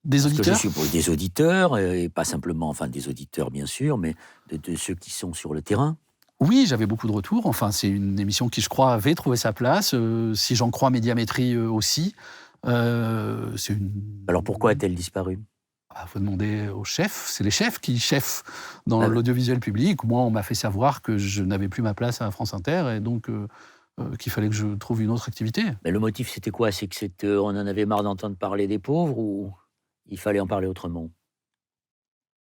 Des auditeurs? Parce que je suppose des auditeurs, et pas simplement, des auditeurs bien sûr, mais de ceux qui sont sur le terrain. Oui, j'avais beaucoup de retours. Enfin, c'est une émission qui, je crois, avait trouvé sa place. Si j'en crois Médiamétrie aussi. Alors pourquoi a-t-elle disparu? Faut demander aux chefs. C'est les chefs qui chefent dans l'audiovisuel public. Moi, on m'a fait savoir que je n'avais plus ma place à France Inter et donc qu'il fallait que je trouve une autre activité. Mais le motif, c'était quoi? C'est que on en avait marre d'entendre parler des pauvres ou il fallait en parler autrement?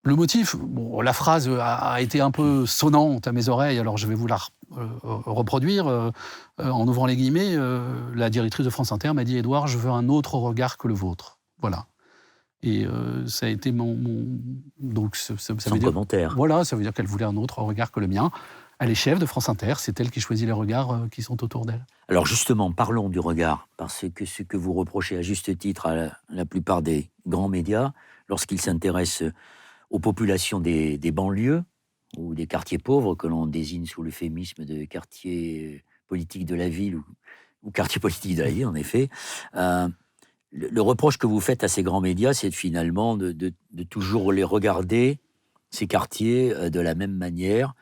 Le motif, bon, la phrase a été un peu sonnante à mes oreilles, alors je vais vous la reproduire. En ouvrant les guillemets, la directrice de France Inter m'a dit « Édouard, je veux un autre regard que le vôtre ». Voilà. Et ça a été donc, ça Sans veut dire, commentaire. Voilà, ça veut dire qu'elle voulait un autre regard que le mien. Elle est chef de France Inter, c'est elle qui choisit les regards qui sont autour d'elle. Alors justement, parlons du regard, parce que ce que vous reprochez à juste titre à la plupart des grands médias, lorsqu'ils s'intéressent aux populations des banlieues ou des quartiers pauvres, que l'on désigne sous l'euphémisme de quartiers politiques de la ville ou quartiers politiques de la ville, en effet, le reproche que vous faites à ces grands médias, c'est finalement de toujours les regarder, ces quartiers, de la même manière,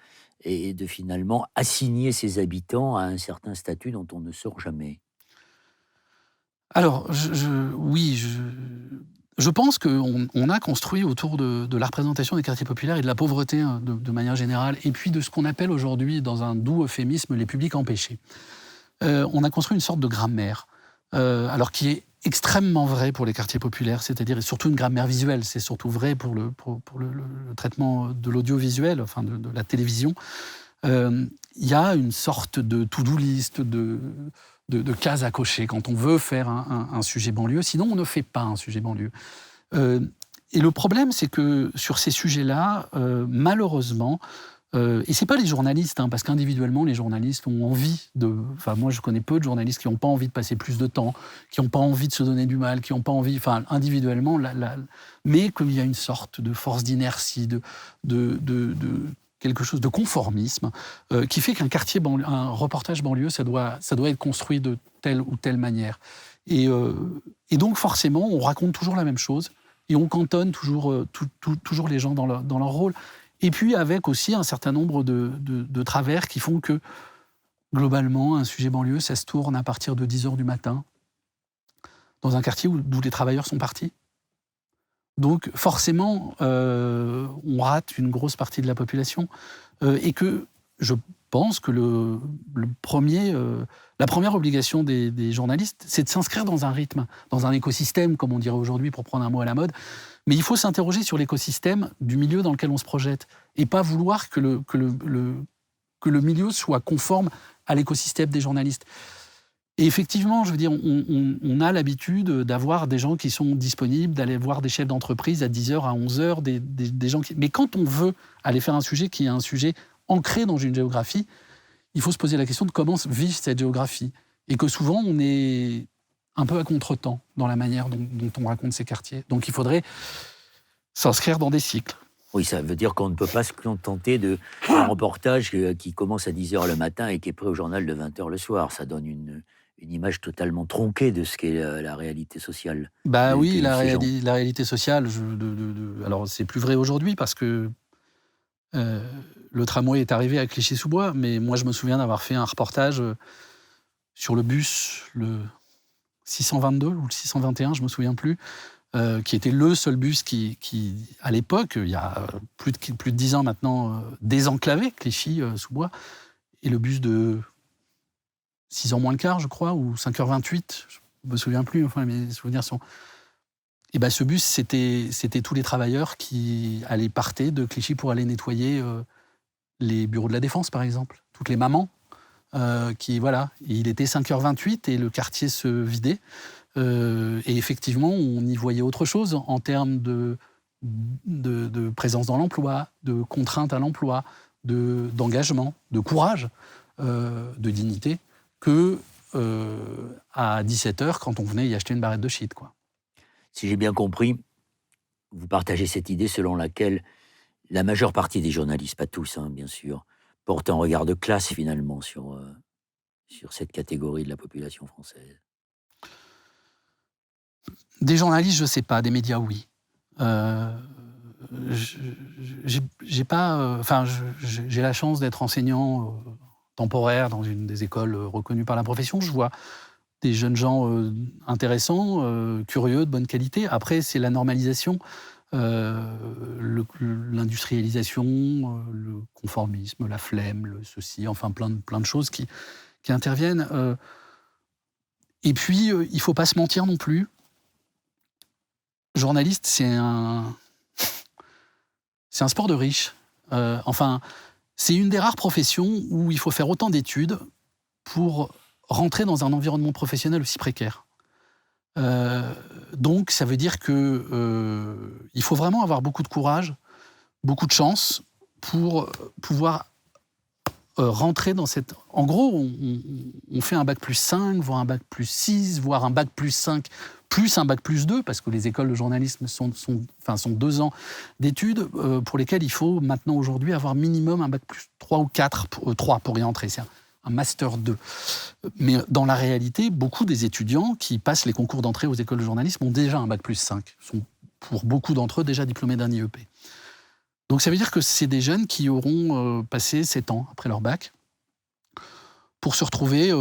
et de finalement assigner ses habitants à un certain statut dont on ne sort jamais. Alors, oui, je pense qu'on a construit autour de la représentation des quartiers populaires et de la pauvreté de manière générale, et puis de ce qu'on appelle aujourd'hui, dans un doux euphémisme, les publics empêchés. On a construit une sorte de grammaire, alors qui est extrêmement vrai pour les quartiers populaires, c'est-à-dire surtout une grammaire visuelle, c'est surtout vrai pour le traitement de l'audiovisuel, enfin de la télévision. Il y a une sorte de to-do list, de cases à cocher quand on veut faire un sujet banlieue, sinon on ne fait pas un sujet banlieue. Et le problème, c'est que sur ces sujets-là, malheureusement, et c'est pas les journalistes, parce qu'individuellement, les journalistes ont envie de... Enfin, moi, je connais peu de journalistes qui n'ont pas envie de passer plus de temps, qui n'ont pas envie de se donner du mal, qui n'ont pas envie... Enfin, individuellement, mais qu'il y a une sorte de force d'inertie, de quelque chose de conformisme, qui fait qu'un un reportage banlieue, ça doit être construit de telle ou telle manière. Et donc, forcément, on raconte toujours la même chose, et on cantonne toujours les gens dans leur rôle. Et puis avec aussi un certain nombre de travers qui font que, globalement, un sujet banlieue, ça se tourne à partir de 10h du matin, dans un quartier d'où les travailleurs sont partis. Donc forcément, on rate une grosse partie de la population. Et que je pense que la première obligation des journalistes, c'est de s'inscrire dans un rythme, dans un écosystème, comme on dirait aujourd'hui, pour prendre un mot à la mode. Mais il faut s'interroger sur l'écosystème du milieu dans lequel on se projette et pas vouloir que le milieu soit conforme à l'écosystème des journalistes. Et effectivement, je veux dire, on a l'habitude d'avoir des gens qui sont disponibles, d'aller voir des chefs d'entreprise à 10h, à 11h, des gens qui... Mais quand on veut aller faire un sujet qui est un sujet ancré dans une géographie, il faut se poser la question de comment vit cette géographie. Et que souvent, on est un peu à contre-temps dans la manière dont on raconte ces quartiers. Donc il faudrait s'inscrire dans des cycles. Oui, ça veut dire qu'on ne peut pas se contenter d'un reportage qui commence à 10h le matin et qui est prêt au journal de 20h le soir. Ça donne une image totalement tronquée de ce qu'est la réalité sociale. Bah oui, la réalité sociale, alors c'est plus vrai aujourd'hui parce que le tramway est arrivé à Clichy-sous-Bois, mais moi je me souviens d'avoir fait un reportage sur le bus, le 622 ou le 621, je ne me souviens plus, qui était le seul bus qui à l'époque, il y a plus de 10 ans maintenant, désenclavé Clichy-sous-Bois, et le bus de 6 ans moins le quart, je crois, ou 5h28, je ne me souviens plus, enfin mes souvenirs sont... Et ben ce bus, c'était tous les travailleurs qui partaient de Clichy pour aller nettoyer les bureaux de la Défense, par exemple. Toutes les mamans voilà. Et il était 5h28 et le quartier se vidait. Et effectivement, on y voyait autre chose en termes de présence dans l'emploi, de contraintes à l'emploi, d'engagement, de courage, de dignité, que à 17h quand on venait y acheter une barrette de shit, quoi. Si j'ai bien compris, vous partagez cette idée selon laquelle la majeure partie des journalistes, pas tous, bien sûr, portent un regard de classe finalement sur cette catégorie de la population française. Des journalistes, je ne sais pas, des médias, oui. J'ai la chance d'être enseignant temporaire dans une des écoles reconnues par la profession. Je vois des jeunes gens intéressants, curieux, de bonne qualité. Après, c'est la normalisation, l'industrialisation, le conformisme, la flemme, le ceci, enfin plein de choses qui interviennent. Et puis, il ne faut pas se mentir non plus. Journaliste, c'est un c'est un sport de riches. C'est une des rares professions où il faut faire autant d'études pour rentrer dans un environnement professionnel aussi précaire. Donc, ça veut dire que il faut vraiment avoir beaucoup de courage, beaucoup de chance pour pouvoir rentrer dans cette... En gros, on fait un bac plus 5, voire un bac plus 6, voire un bac plus 5, plus un bac plus 2, parce que les écoles de journalisme sont 2 ans d'études, pour lesquelles il faut maintenant, aujourd'hui, avoir minimum un bac plus 3 ou 4, 3 pour y entrer. C'est un master 2. Mais dans la réalité, beaucoup des étudiants qui passent les concours d'entrée aux écoles de journalisme ont déjà un bac plus 5. Sont, pour beaucoup d'entre eux, déjà diplômés d'un IEP. Donc ça veut dire que c'est des jeunes qui auront passé 7 ans après leur bac pour se retrouver,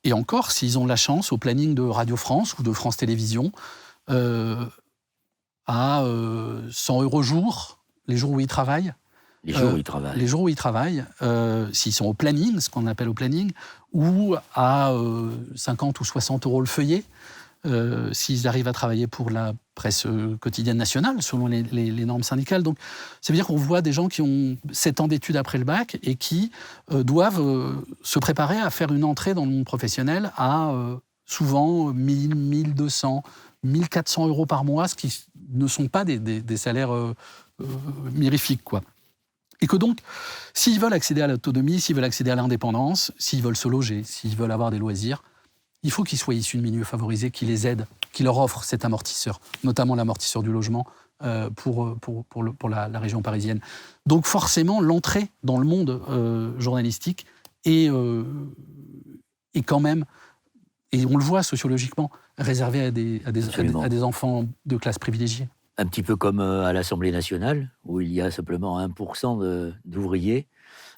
et encore, s'ils ont la chance, au planning de Radio France ou de France Télévisions, à 100 € jour, les jours où ils travaillent. Les jours où ils travaillent. Les jours où ils travaillent, s'ils sont au planning, ce qu'on appelle au planning, ou à 50 ou 60 € le feuillet, s'ils arrivent à travailler pour la presse quotidienne nationale, selon les normes syndicales. Donc, ça veut dire qu'on voit des gens qui ont 7 ans d'études après le bac et qui doivent se préparer à faire une entrée dans le monde professionnel à souvent 1000, 1200, 1400 € par mois, ce qui ne sont pas des salaires mirifiques, quoi. Et que donc, s'ils veulent accéder à l'autonomie, s'ils veulent accéder à l'indépendance, s'ils veulent se loger, s'ils veulent avoir des loisirs, il faut qu'ils soient issus de milieux favorisés, qui les aident, qui leur offrent cet amortisseur, notamment l'amortisseur du logement pour la région parisienne. Donc forcément, l'entrée dans le monde journalistique est quand même, et on le voit sociologiquement, réservée à des enfants de classe privilégiée. Un petit peu comme à l'Assemblée nationale, où il y a simplement 1% d'ouvriers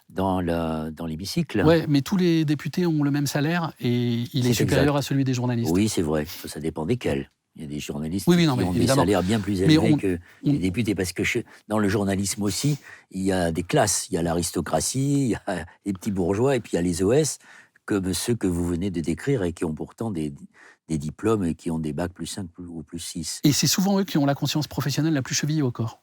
dans l'hémicycle. Oui, mais tous les députés ont le même salaire et il est supérieur à celui des journalistes. Oui, c'est vrai. Ça dépend desquels. Il y a des journalistes qui ont des salaires bien plus élevés que les députés. Parce que dans le journalisme aussi, il y a des classes. Il y a l'aristocratie, il y a les petits bourgeois, et puis il y a les OS, comme ceux que vous venez de décrire et qui ont pourtant des diplômes et qui ont des bacs plus 5 ou plus 6. Et c'est souvent eux qui ont la conscience professionnelle la plus chevillée au corps.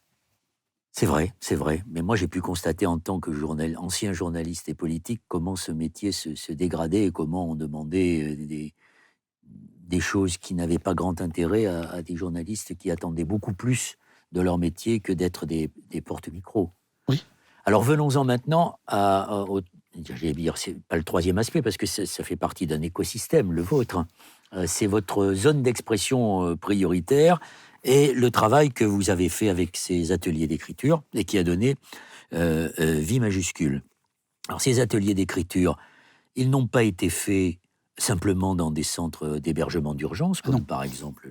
C'est vrai. Mais moi, j'ai pu constater en tant que ancien journaliste et politique comment ce métier se dégradait et comment on demandait des choses qui n'avaient pas grand intérêt à des journalistes qui attendaient beaucoup plus de leur métier que d'être des porte-micros. Oui. Alors, venons-en maintenant j'allais dire, c'est pas le troisième aspect, parce que ça fait partie d'un écosystème, le vôtre. C'est votre zone d'expression prioritaire et le travail que vous avez fait avec ces ateliers d'écriture et qui a donné vie majuscule. Alors, ces ateliers d'écriture, ils n'ont pas été faits simplement dans des centres d'hébergement d'urgence, comme par exemple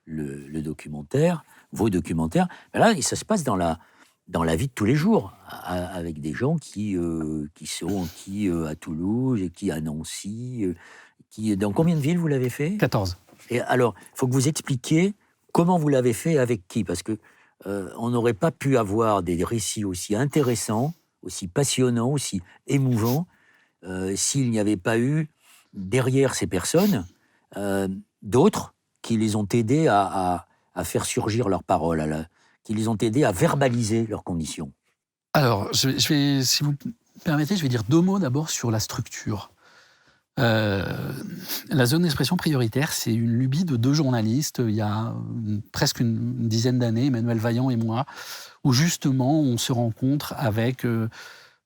le documentaire, vos documentaires. Mais là, ça se passe dans la vie de tous les jours, avec des gens qui sont à Toulouse, qui à Nancy, dans combien de villes vous l'avez fait ? 14. Et alors, il faut que vous expliquiez comment vous l'avez fait, avec qui, parce que on n'aurait pas pu avoir des récits aussi intéressants, aussi passionnants, aussi émouvants, s'il n'y avait pas eu derrière ces personnes d'autres qui les ont aidés à faire surgir leurs paroles, qui les ont aidés à verbaliser leurs conditions. Alors, je vais, si vous me permettez, je vais dire 2 mots d'abord sur la structure. La zone d'expression prioritaire, c'est une lubie de 2 journalistes, il y a presque une dizaine d'années, Emmanuel Vaillant et moi, où justement on se rencontre avec...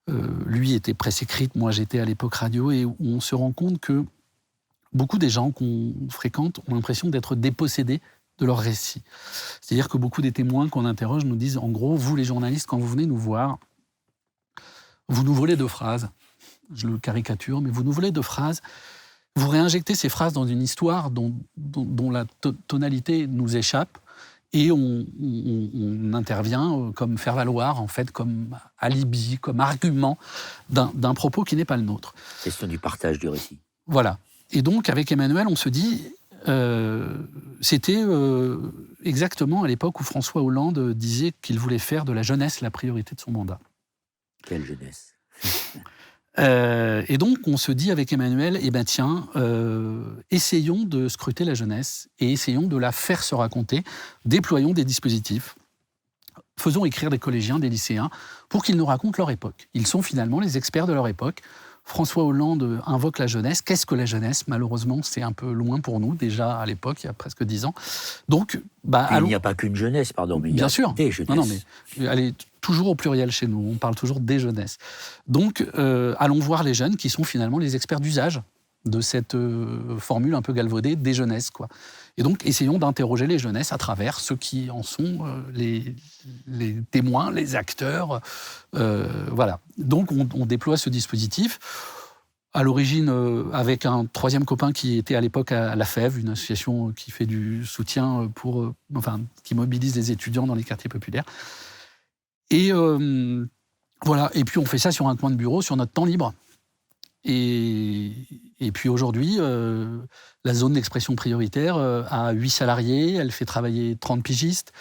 lui était presse écrite, moi j'étais à l'époque radio, et où on se rend compte que beaucoup des gens qu'on fréquente ont l'impression d'être dépossédés de leur récit. C'est-à-dire que beaucoup des témoins qu'on interroge nous disent, en gros, vous les journalistes, quand vous venez nous voir, vous nous volez 2 phrases. Je le caricature, mais vous nous volez 2 phrases. Vous réinjectez ces phrases dans une histoire dont la tonalité nous échappe, et on intervient comme faire valoir, en fait, comme alibi, comme argument d'un propos qui n'est pas le nôtre. Question du partage du récit. Voilà. Et donc, avec Emmanuel, on se dit... c'était exactement à l'époque où François Hollande disait qu'il voulait faire de la jeunesse la priorité de son mandat. Quelle jeunesse. Et donc, on se dit avec Emmanuel, essayons de scruter la jeunesse et essayons de la faire se raconter, déployons des dispositifs. faisons écrire des collégiens, des lycéens, pour qu'ils nous racontent leur époque. Ils sont finalement les experts de leur époque. François Hollande invoque la jeunesse. Qu'est-ce que la jeunesse ? Malheureusement, c'est un peu loin pour nous, déjà à l'époque, il y a presque 10 ans. Donc, il n'y a pas qu'une jeunesse, pardon, mais bien sûr. Des jeunesses. Non, mais elle est toujours au pluriel chez nous, on parle toujours des jeunesses. Donc, allons voir les jeunes qui sont finalement les experts d'usage de cette formule un peu galvaudée des jeunesses, quoi. Et donc, essayons d'interroger les jeunesses à travers ceux qui en sont les témoins, les acteurs. Voilà. Donc, on déploie ce dispositif. À l'origine, avec un troisième copain qui était à l'époque à la FEV, une association qui fait du soutien qui mobilise les étudiants dans les quartiers populaires. Et voilà. Et puis, on fait ça sur un coin de bureau, sur notre temps libre. Et puis aujourd'hui, la zone d'expression prioritaire a 8 salariés, elle fait travailler 30 pigistes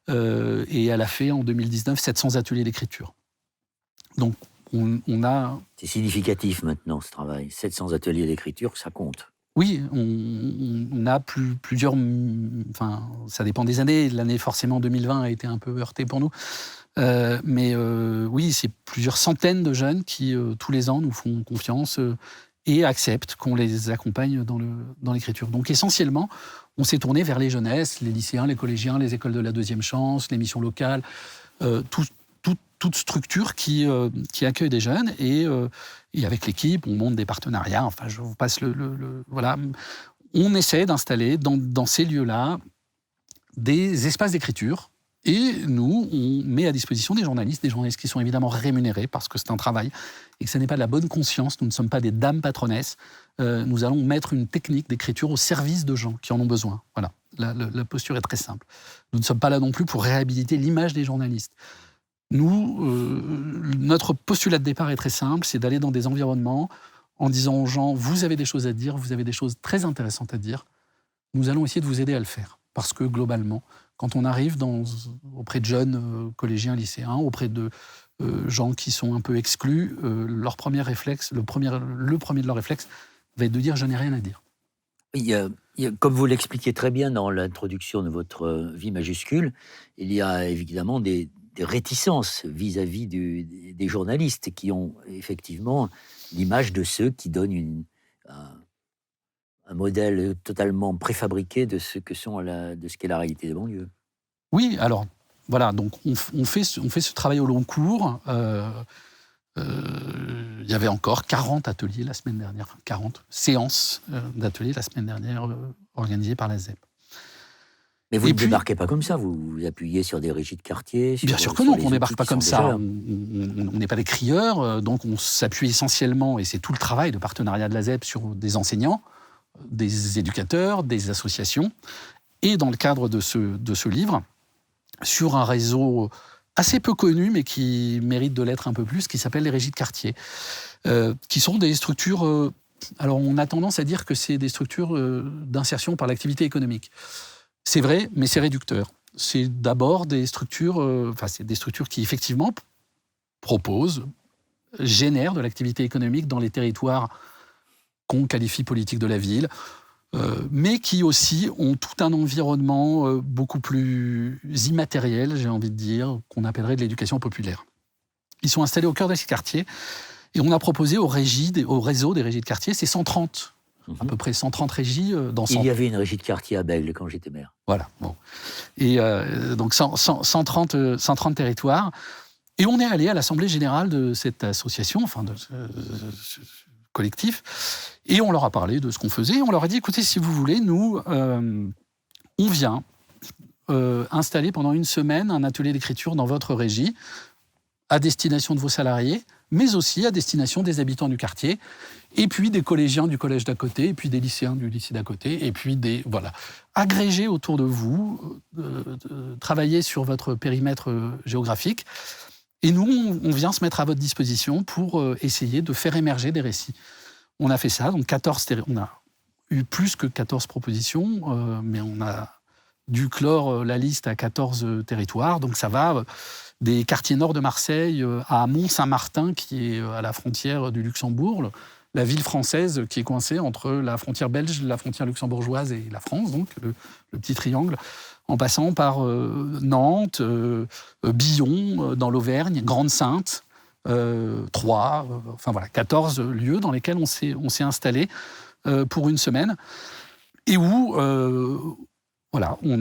et elle a fait en 2019 700 ateliers d'écriture. Donc on a... C'est significatif maintenant ce travail, 700 ateliers d'écriture, ça compte. Oui, on a plusieurs... Enfin, ça dépend des années. L'année forcément 2020 a été un peu heurtée pour nous. Mais oui, c'est plusieurs centaines de jeunes qui, tous les ans, nous font confiance et acceptent qu'on les accompagne dans l'écriture. Donc essentiellement, on s'est tourné vers les jeunesses, les lycéens, les collégiens, les écoles de la deuxième chance, les missions locales, toute structure qui accueille des jeunes. Et avec l'équipe, on monte des partenariats. Enfin, je vous passe voilà. On essaie d'installer dans ces lieux-là des espaces d'écriture. Et nous, on met à disposition des journalistes qui sont évidemment rémunérés parce que c'est un travail et que ce n'est pas de la bonne conscience. Nous ne sommes pas des dames patronesses. Nous allons mettre une technique d'écriture au service de gens qui en ont besoin. Voilà, la posture est très simple. Nous ne sommes pas là non plus pour réhabiliter l'image des journalistes. Nous, notre postulat de départ est très simple, c'est d'aller dans des environnements en disant aux gens « vous avez des choses à dire, vous avez des choses très intéressantes à dire, nous allons essayer de vous aider à le faire ». Parce que globalement, quand on arrive auprès de jeunes collégiens, lycéens, auprès de gens qui sont un peu exclus, leur premier réflexe, le premier de leurs réflexes, va être de dire « je n'ai rien à dire ». Comme vous l'expliquez très bien dans l'introduction de votre vie majuscule, il y a évidemment des réticences vis-à-vis des journalistes qui ont effectivement l'image de ceux qui donnent un modèle totalement préfabriqué de ce qu'est la réalité des banlieues. Oui, alors voilà, donc on fait ce travail au long cours. Il y avait encore 40 ateliers la semaine dernière, 40 séances d'ateliers la semaine dernière organisées par la ZEP. Mais vous ne débarquez pas comme ça, vous vous appuyez sur des régies de quartier. Bien sûr que non, on ne débarque pas comme ça. On n'est pas des crieurs, donc on s'appuie essentiellement, et c'est tout le travail de partenariat de la ZEP, sur des enseignants, des éducateurs, des associations, et dans le cadre de ce livre, sur un réseau assez peu connu, mais qui mérite de l'être un peu plus, qui s'appelle les régies de quartier, qui sont des structures... alors on a tendance à dire que c'est des structures d'insertion par l'activité économique. C'est vrai, mais c'est réducteur. C'est d'abord des structures, c'est des structures qui effectivement proposent, génèrent de l'activité économique dans les territoires qu'on qualifie politique de la ville, mais qui aussi ont tout un environnement beaucoup plus immatériel, j'ai envie de dire, qu'on appellerait de l'éducation populaire. Ils sont installés au cœur de ces quartiers, et on a proposé au réseau des régies de quartier, c'est 130. À peu près 130 régies dans 100. Il y avait une régie de quartier à Bègle quand j'étais maire. Voilà, bon. Et donc 130 territoires. Et on est allé à l'Assemblée générale de cette association, enfin de ce collectif, et on leur a parlé de ce qu'on faisait. On leur a dit, écoutez, si vous voulez, nous, on vient installer pendant une semaine un atelier d'écriture dans votre régie, à destination de vos salariés, mais aussi à destination des habitants du quartier, et puis des collégiens du collège d'à côté, et puis des lycéens du lycée d'à côté, et puis agrégés autour de vous, travailler sur votre périmètre géographique. Et nous, on vient se mettre à votre disposition pour essayer de faire émerger des récits. On a fait ça, donc on a eu plus que 14 propositions, mais on a dû clore la liste à 14 territoires, donc ça va... des quartiers nord de Marseille à Mont-Saint-Martin, qui est à la frontière du Luxembourg, la ville française qui est coincée entre la frontière belge, la frontière luxembourgeoise et la France, donc le petit triangle, en passant par Nantes, Billon, dans l'Auvergne, Grande-Sainte, Troyes, 14 lieux dans lesquels on s'est installé pour une semaine, et où on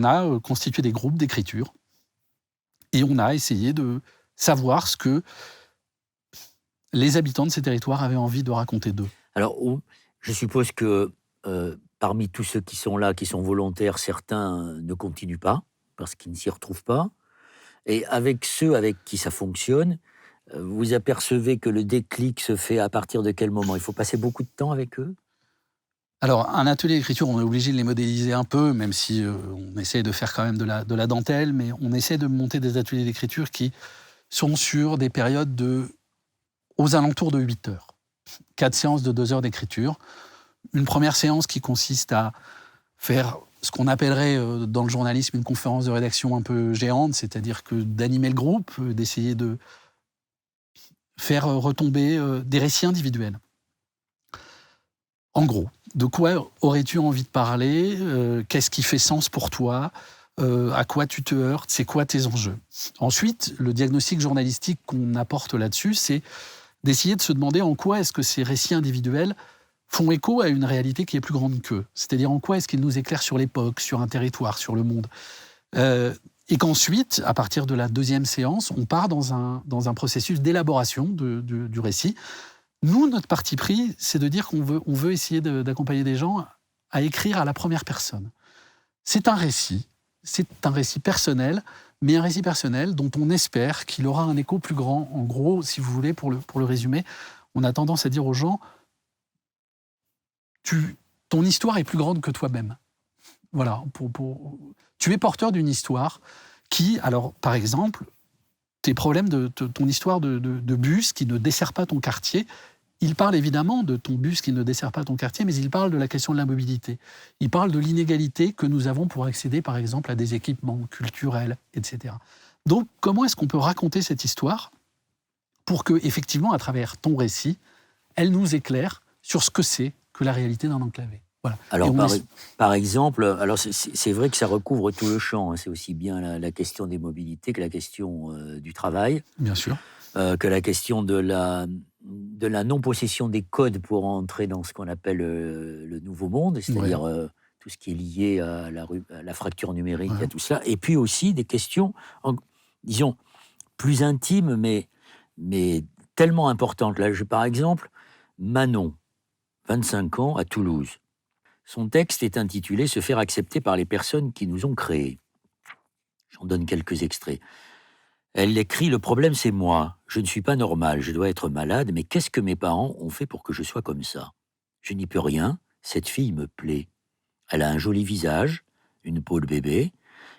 a constitué des groupes d'écriture, et on a essayé de savoir ce que les habitants de ces territoires avaient envie de raconter d'eux. Alors, je suppose que parmi tous ceux qui sont là, qui sont volontaires, certains ne continuent pas, parce qu'ils ne s'y retrouvent pas. Et avec ceux avec qui ça fonctionne, vous apercevez que le déclic se fait à partir de quel moment? Il faut passer beaucoup de temps avec eux? Alors, un atelier d'écriture, on est obligé de les modéliser un peu, même si on essaie de faire quand même de la dentelle, mais on essaie de monter des ateliers d'écriture qui sont sur des périodes aux alentours de 8 heures. 4 séances de 2 heures d'écriture. Une première séance qui consiste à faire ce qu'on appellerait dans le journalisme une conférence de rédaction un peu géante, c'est-à-dire que d'animer le groupe, d'essayer de faire retomber des récits individuels. En gros, de quoi aurais-tu envie de parler? Qu'est-ce qui fait sens pour toi? À quoi tu te heurtes? C'est quoi tes enjeux? Ensuite, le diagnostic journalistique qu'on apporte là-dessus, c'est d'essayer de se demander en quoi est-ce que ces récits individuels font écho à une réalité qui est plus grande qu'eux. C'est-à-dire en quoi est-ce qu'ils nous éclairent sur l'époque, sur un territoire, sur le monde. Et qu'ensuite, à partir de la deuxième séance, on part dans un processus d'élaboration du récit. Nous, notre parti pris, c'est de dire qu'on veut essayer d'accompagner des gens à écrire à la première personne. C'est un récit personnel, mais un récit personnel dont on espère qu'il aura un écho plus grand. En gros, si vous voulez, pour le résumer, on a tendance à dire aux gens, ton histoire est plus grande que toi-même. Voilà, tu es porteur d'une histoire qui, alors, par exemple, tes problèmes ton histoire de bus qui ne dessert pas ton quartier, il parle évidemment de ton bus qui ne dessert pas ton quartier, mais il parle de la question de la mobilité. Il parle de l'inégalité que nous avons pour accéder, par exemple, à des équipements culturels, etc. Donc, comment est-ce qu'on peut raconter cette histoire pour que, effectivement, à travers ton récit, elle nous éclaire sur ce que c'est que la réalité d'un enclavé? Voilà. Alors, par exemple, alors c'est vrai que ça recouvre tout le champ. Hein. C'est aussi bien la question des mobilités que la question du travail. Bien sûr. Que la question de la non-possession des codes pour entrer dans ce qu'on appelle le nouveau monde, c'est-à-dire tout ce qui est lié à la fracture numérique, à tout cela. Et puis aussi des questions, disons, plus intimes, mais tellement importantes. Là, par exemple, Manon, 25 ans, à Toulouse. Son texte est intitulé « Se faire accepter par les personnes qui nous ont créés ». J'en donne quelques extraits. Elle écrit « Le problème, c'est moi. Je ne suis pas normale, je dois être malade, mais qu'est-ce que mes parents ont fait pour que je sois comme ça? Je n'y peux rien, cette fille me plaît. Elle a un joli visage, une peau de bébé.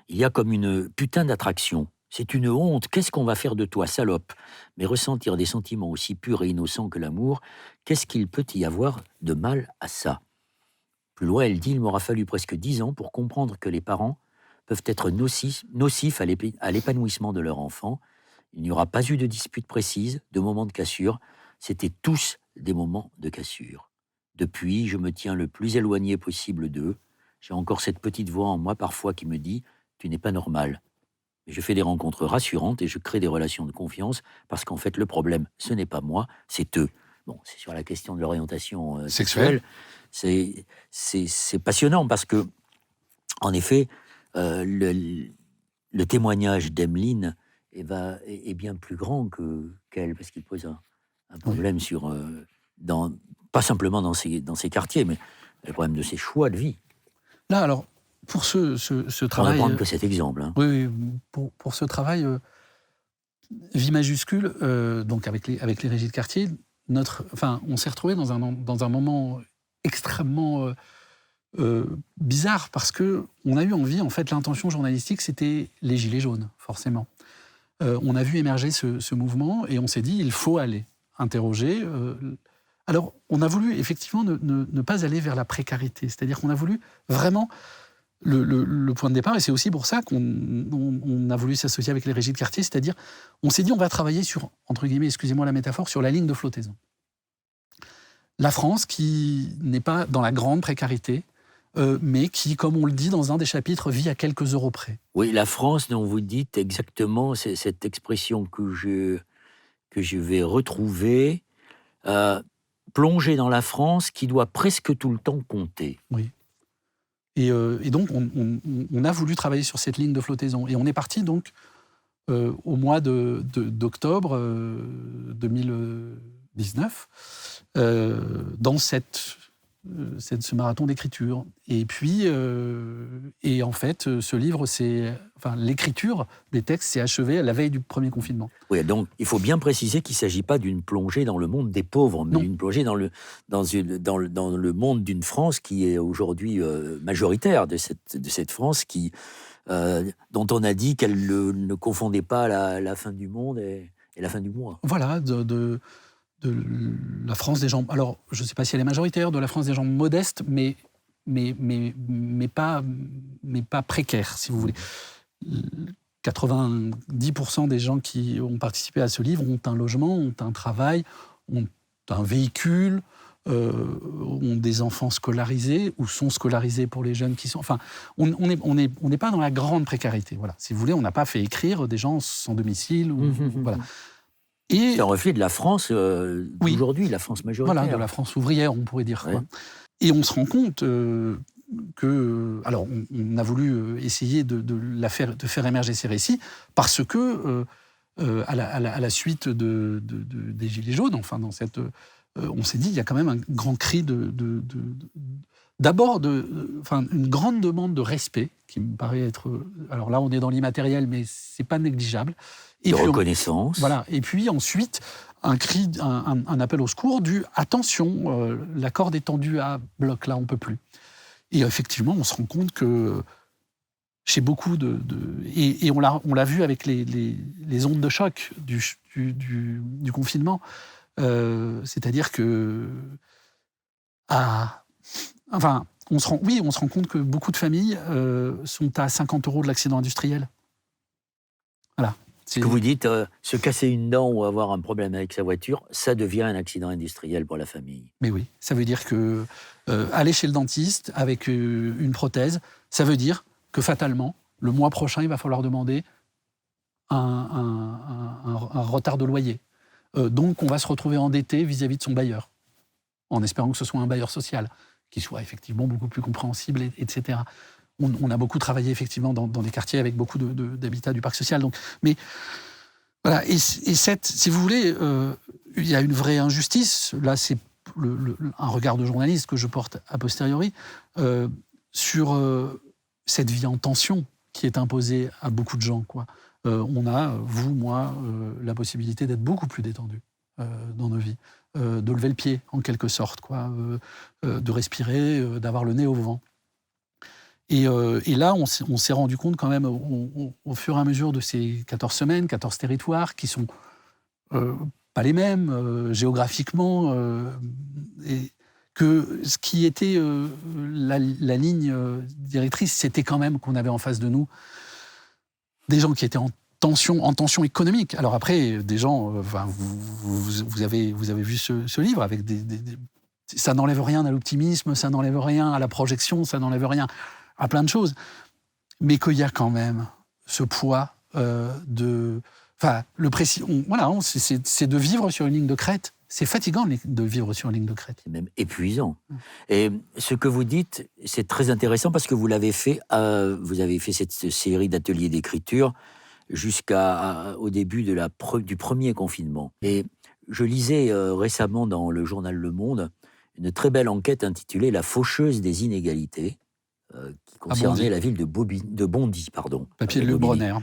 Il y a comme une putain d'attraction. C'est une honte, qu'est-ce qu'on va faire de toi, salope? Mais ressentir des sentiments aussi purs et innocents que l'amour, qu'est-ce qu'il peut y avoir de mal à ça? » Plus loin, elle dit « Il m'aura fallu presque 10 ans pour comprendre que les parents peuvent être nocifs à l'épanouissement de leur enfant. Il n'y aura pas eu de dispute précise, de moments de cassure. C'était tous des moments de cassure. Depuis, je me tiens le plus éloigné possible d'eux. J'ai encore cette petite voix en moi parfois qui me dit « Tu n'es pas normal ». Mais je fais des rencontres rassurantes et je crée des relations de confiance parce qu'en fait, le problème, ce n'est pas moi, c'est eux. Bon, c'est sur la question de l'orientation sexuelle. C'est passionnant parce que, en effet, le témoignage d'Emeline est bien plus grand qu'elle, parce qu'il pose un problème pas simplement dans ses quartiers, mais le problème de ses choix de vie. Là, alors, pour ce travail... On ne prendre que cet exemple. Hein. Oui, pour ce travail, vie majuscule, donc avec les régies de quartier, on s'est retrouvés dans un moment extrêmement bizarre parce qu'on a eu envie, en fait, l'intention journalistique, c'était les Gilets jaunes, forcément. On a vu émerger ce mouvement et on s'est dit, il faut aller interroger. Alors, on a voulu effectivement ne pas aller vers la précarité, c'est-à-dire qu'on a voulu vraiment le point de départ, et c'est aussi pour ça qu'on a voulu s'associer avec les régies de quartier, c'est-à-dire, on s'est dit, on va travailler sur, entre guillemets, excusez-moi la métaphore, sur la ligne de flottaison. La France, qui n'est pas dans la grande précarité, mais qui, comme on le dit dans un des chapitres, vit à quelques euros près. Oui, la France dont vous dites exactement, c'est cette expression que je vais retrouver, plonger dans la France qui doit presque tout le temps compter. Oui. Et donc, on a voulu travailler sur cette ligne de flottaison. Et on est parti donc au mois d'octobre 2019 dans ce marathon d'écriture. Et puis, et en fait, ce livre, l'écriture des textes s'est achevée à la veille du premier confinement. Oui, donc il faut bien préciser qu'il ne s'agit pas d'une plongée dans le monde des pauvres, mais d'une plongée dans le monde d'une France qui est aujourd'hui majoritaire, de cette France dont on a dit qu'elle ne confondait pas la fin du monde et la fin du mois. Voilà, de la France des gens... Alors, je ne sais pas si elle est majoritaire, de la France des gens modestes, mais pas précaires, si vous voulez. 90% des gens qui ont participé à ce livre ont un logement, ont un travail, ont un véhicule, ont des enfants scolarisés ou sont scolarisés pour les jeunes qui sont... Enfin, on n'est pas dans la grande précarité. Voilà. Si vous voulez, on n'a pas fait écrire des gens sans domicile. Voilà. C'est un reflet de la France d'aujourd'hui, la France majoritaire. Voilà, de la France ouvrière, on pourrait dire. Ouais. Quoi. Et on se rend compte que... Alors, on a voulu essayer de faire émerger ces récits parce que, à la suite des Gilets jaunes, enfin, on s'est dit, il y a quand même un grand cri d'abord, une grande demande de respect, qui me paraît être... Alors là, on est dans l'immatériel, mais c'est pas négligeable. Et de reconnaissance. Voilà. Et puis ensuite, un cri, un appel au secours du « Attention, la corde est tendue à bloc, là, on ne peut plus ». Et effectivement, on se rend compte que chez beaucoup et on l'a vu avec les ondes de choc du confinement, c'est-à-dire que... on se rend compte que beaucoup de familles sont à 50 € de l'accident industriel. Voilà. Ce que vous dites, se casser une dent ou avoir un problème avec sa voiture, ça devient un accident industriel pour la famille. Mais oui, ça veut dire que aller chez le dentiste avec une prothèse, ça veut dire que fatalement, le mois prochain, il va falloir demander un retard de loyer. Donc, on va se retrouver endetté vis-à-vis de son bailleur, en espérant que ce soit un bailleur social, qui soit effectivement beaucoup plus compréhensible, etc. On a beaucoup travaillé effectivement dans des quartiers avec beaucoup d'habitats du parc social. Donc, mais voilà. Et si vous voulez, il y a une vraie injustice. Là, c'est un regard de journaliste que je porte a posteriori sur cette vie en tension qui est imposée à beaucoup de gens, quoi. On a, vous, moi, la possibilité d'être beaucoup plus détendu dans nos vies, de lever le pied en quelque sorte, quoi, de respirer, d'avoir le nez au vent. Et là, on s'est rendu compte quand même au fur et à mesure de ces 14 semaines, 14 territoires qui sont pas les mêmes géographiquement, et que ce qui était la ligne directrice, c'était quand même qu'on avait en face de nous des gens qui étaient en tension économique. Alors après, des gens, vous avez vu ce livre avec ça n'enlève rien à l'optimisme, ça n'enlève rien à la projection, ça n'enlève rien à plein de choses, mais qu'il y a quand même ce poids le précis. C'est de vivre sur une ligne de crête. C'est fatigant de vivre sur une ligne de crête. C'est même épuisant. Et ce que vous dites, c'est très intéressant parce que vous avez fait cette série d'ateliers d'écriture jusqu'au début du premier confinement. Et je lisais récemment dans le journal Le Monde une très belle enquête intitulée « La faucheuse des inégalités », qui concernait la ville de Bondy. Papier de Luc Bronner.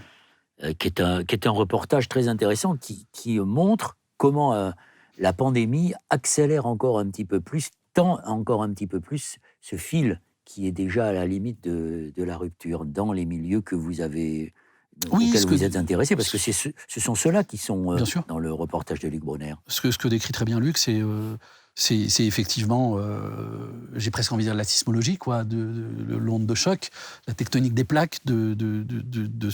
Qui est un reportage très intéressant qui montre comment la pandémie accélère encore un petit peu plus, tend encore un petit peu plus ce fil qui est déjà à la limite de la rupture dans les milieux que vous avez... auxquels vous êtes intéressé, parce que ce sont ceux-là qui sont dans le reportage de Luc Bronner. Ce que décrit très bien Luc, c'est c'est effectivement, j'ai presque envie de dire la sismologie, quoi, de l'onde de choc, la tectonique des plaques de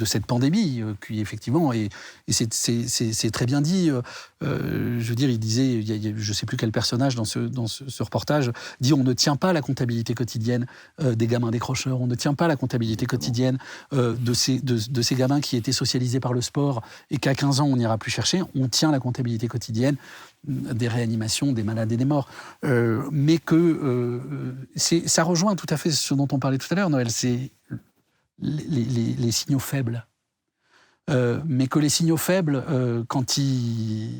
cette pandémie, qui effectivement, et c'est très bien dit. Je veux dire, il disait, je ne sais plus quel personnage dans ce reportage, dit on ne tient pas la comptabilité quotidienne des gamins décrocheurs, on ne tient pas la comptabilité quotidienne de ces gamins qui étaient socialisés par le sport et qu'à 15 ans on n'ira plus chercher, on tient la comptabilité quotidienne des réanimations, des malades et des morts. Mais que ça rejoint tout à fait ce dont on parlait tout à l'heure, Noël, c'est les signaux faibles. Mais que les signaux faibles, quand ils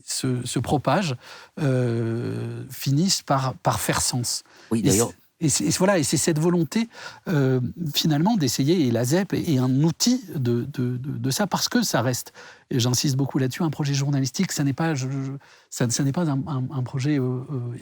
se propagent, finissent par faire sens. Oui, d'ailleurs. Et c'est cette volonté, finalement, d'essayer, et la ZEP est un outil de ça, parce que ça reste, et j'insiste beaucoup là-dessus, un projet journalistique, ça n'est pas un projet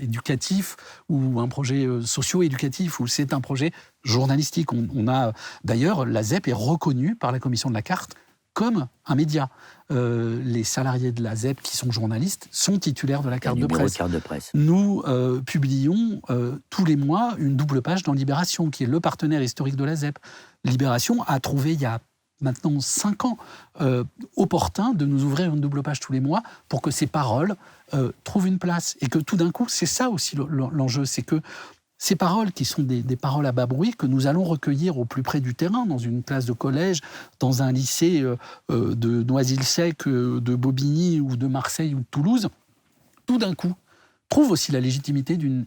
éducatif ou un projet socio-éducatif, ou c'est un projet journalistique. On a, d'ailleurs, la ZEP est reconnue par la Commission de la Carte comme un média. Les salariés de la ZEP qui sont journalistes sont titulaires de la carte de presse. Nous publions tous les mois une double page dans Libération, qui est le partenaire historique de la ZEP. Libération a trouvé il y a maintenant 5 ans opportun de nous ouvrir une double page tous les mois pour que ces paroles trouvent une place. Et que tout d'un coup, c'est ça aussi l'enjeu, c'est que ces paroles qui sont des paroles à bas bruit que nous allons recueillir au plus près du terrain, dans une classe de collège, dans un lycée de Noisy-le-Sec, de Bobigny ou de Marseille ou de Toulouse, tout d'un coup, trouvent aussi la légitimité d'une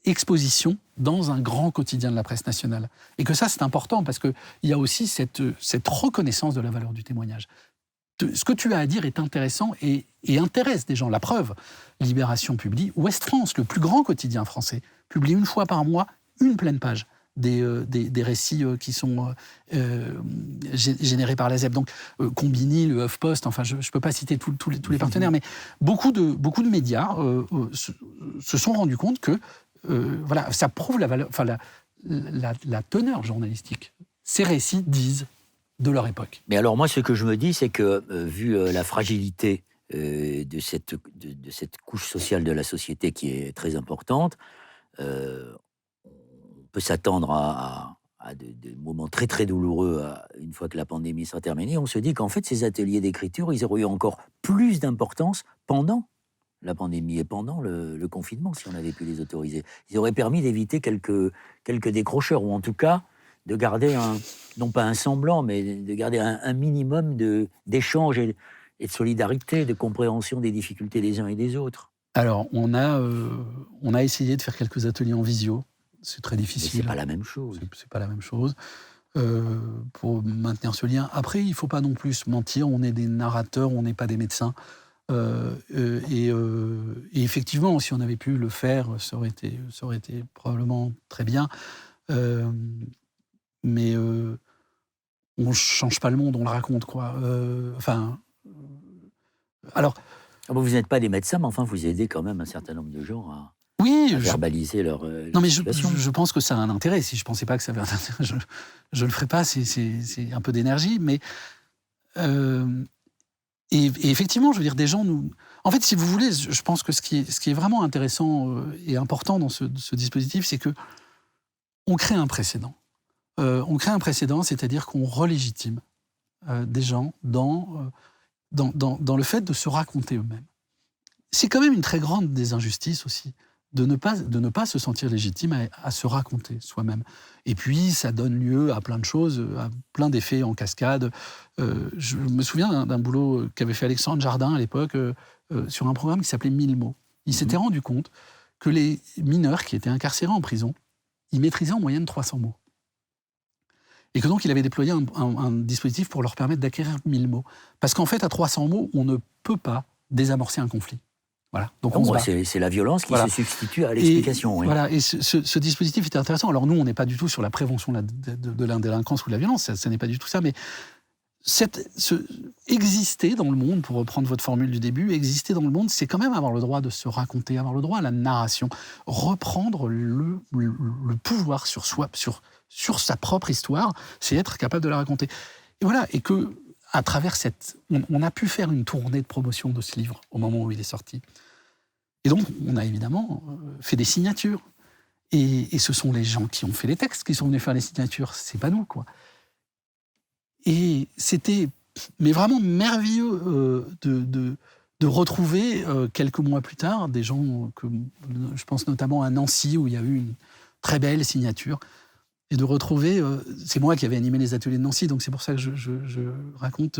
exposition dans un grand quotidien de la presse nationale. Et que ça, c'est important, parce qu'il y a aussi cette reconnaissance de la valeur du témoignage. Ce que tu as à dire est intéressant et intéresse des gens. La preuve, Libération publie, Ouest France, le plus grand quotidien français, publie une fois par mois une pleine page des récits qui sont générés par la ZEP. Donc Combini, le HuffPost, enfin je ne peux pas citer tous les partenaires, mais beaucoup de médias se sont rendus compte que voilà, ça prouve la valeur, enfin la teneur journalistique. Ces récits disent de leur époque. Mais alors moi, ce que je me dis, c'est que vu la fragilité de cette couche sociale de la société qui est très importante, on peut s'attendre à des moments très très douloureux une fois que la pandémie sera terminée. On se dit qu'en fait, ces ateliers d'écriture, ils auraient eu encore plus d'importance pendant la pandémie et pendant le confinement, si on avait pu les autoriser. Ils auraient permis d'éviter quelques décrocheurs, ou en tout cas de garder non pas un semblant, mais de garder un minimum d'échange et de solidarité, de compréhension des difficultés des uns et des autres. Alors, on a essayé de faire quelques ateliers en visio. C'est très difficile. Mais c'est pas la même chose. C'est pas la même chose. Pour maintenir ce lien. Après, il ne faut pas non plus se mentir. On est des narrateurs, on n'est pas des médecins. Et effectivement, si on avait pu le faire, ça aurait été probablement très bien. Mais on ne change pas le monde, on le raconte, quoi. Alors... Vous n'êtes pas des médecins, mais enfin, vous aidez quand même un certain nombre de gens à verbaliser leur non, mais situation. je pense que ça a un intérêt. Si je ne pensais pas que ça avait un intérêt, je ne le ferais pas. C'est un peu d'énergie. Mais... Et effectivement, je veux dire, des gens nous... En fait, si vous voulez, je pense que ce qui est vraiment intéressant et important dans ce dispositif, c'est que on crée un précédent. On crée un précédent, c'est-à-dire qu'on relégitime des gens dans le fait de se raconter eux-mêmes. C'est quand même une très grande des injustices aussi, de ne pas se sentir légitime à se raconter soi-même. Et puis, ça donne lieu à plein de choses, à plein d'effets en cascade. Je me souviens d'un boulot qu'avait fait Alexandre Jardin à l'époque sur un programme qui s'appelait 1000 mots. Il s'était rendu compte que les mineurs qui étaient incarcérés en prison, ils maîtrisaient en moyenne 300 mots. Et que donc, il avait déployé un dispositif pour leur permettre d'acquérir 1000 mots. Parce qu'en fait, à 300 mots, on ne peut pas désamorcer un conflit. Voilà. Donc c'est la violence qui se substitue à l'explication. Oui. Voilà. Et ce dispositif était intéressant. Alors nous, on n'est pas du tout sur la prévention de la délinquance ou de la violence. Ça n'est pas du tout ça. Mais exister dans le monde, pour reprendre votre formule du début, exister dans le monde, c'est quand même avoir le droit de se raconter, avoir le droit à la narration, reprendre le pouvoir sur soi, sur sa propre histoire, c'est être capable de la raconter. Et voilà. Et que à travers on a pu faire une tournée de promotion de ce livre au moment où il est sorti. Et donc, on a évidemment fait des signatures. Et ce sont les gens qui ont fait les textes qui sont venus faire les signatures. C'est pas nous, quoi. Et c'était mais vraiment merveilleux de retrouver, quelques mois plus tard, des gens que je pense notamment à Nancy, où il y a eu une très belle signature. Et de retrouver, c'est moi qui avais animé les ateliers de Nancy, donc c'est pour ça que je raconte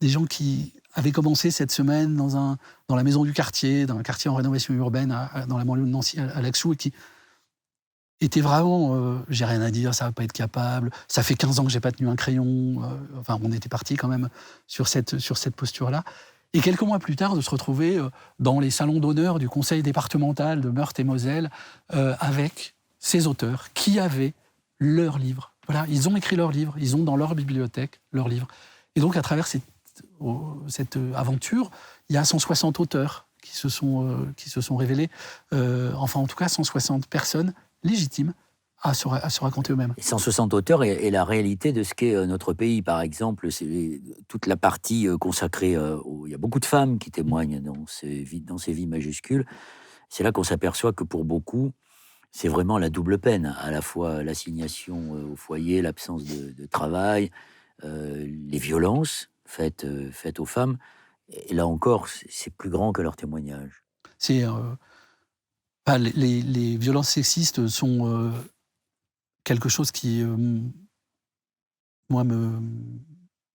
des gens qui avaient commencé cette semaine dans la maison du quartier, dans un quartier en rénovation urbaine, dans la banlieue de Nancy, à Laxou, et qui étaient vraiment, j'ai rien à dire, ça va pas être capable, ça fait 15 ans que j'ai pas tenu un crayon, enfin on était parti quand même sur cette posture-là. Et quelques mois plus tard, de se retrouver dans les salons d'honneur du conseil départemental de Meurthe-et-Moselle avec ces auteurs qui avaient leurs livres. Voilà, ils ont écrit leurs livres, ils ont dans leur bibliothèque leurs livres. Et donc, à travers cette aventure, il y a 160 auteurs qui se sont révélés, enfin en tout cas 160 personnes légitimes à se raconter eux-mêmes. Et 160 auteurs et la réalité de ce qu'est notre pays, par exemple, c'est toute la partie consacrée. Il y a beaucoup de femmes qui témoignent dans ces vies majuscules. C'est là qu'on s'aperçoit que pour beaucoup, c'est vraiment la double peine, à la fois l'assignation au foyer, l'absence de travail, les violences faites aux femmes. Et là encore, c'est plus grand que leur témoignage. Les violences sexistes sont quelque chose qui, moi,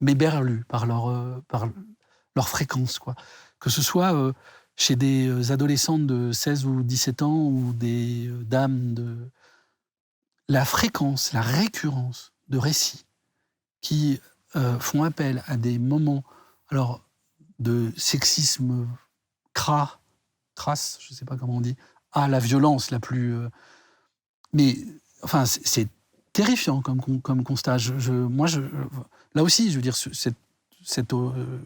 m'éberlue par leur fréquence, quoi. Que ce soit chez des adolescentes de 16 ou 17 ans ou des dames la fréquence, la récurrence de récits qui font appel à des moments de sexisme crasse, je ne sais pas comment on dit, à la violence la plus... mais enfin, c'est terrifiant comme constat. Là aussi, je veux dire, cet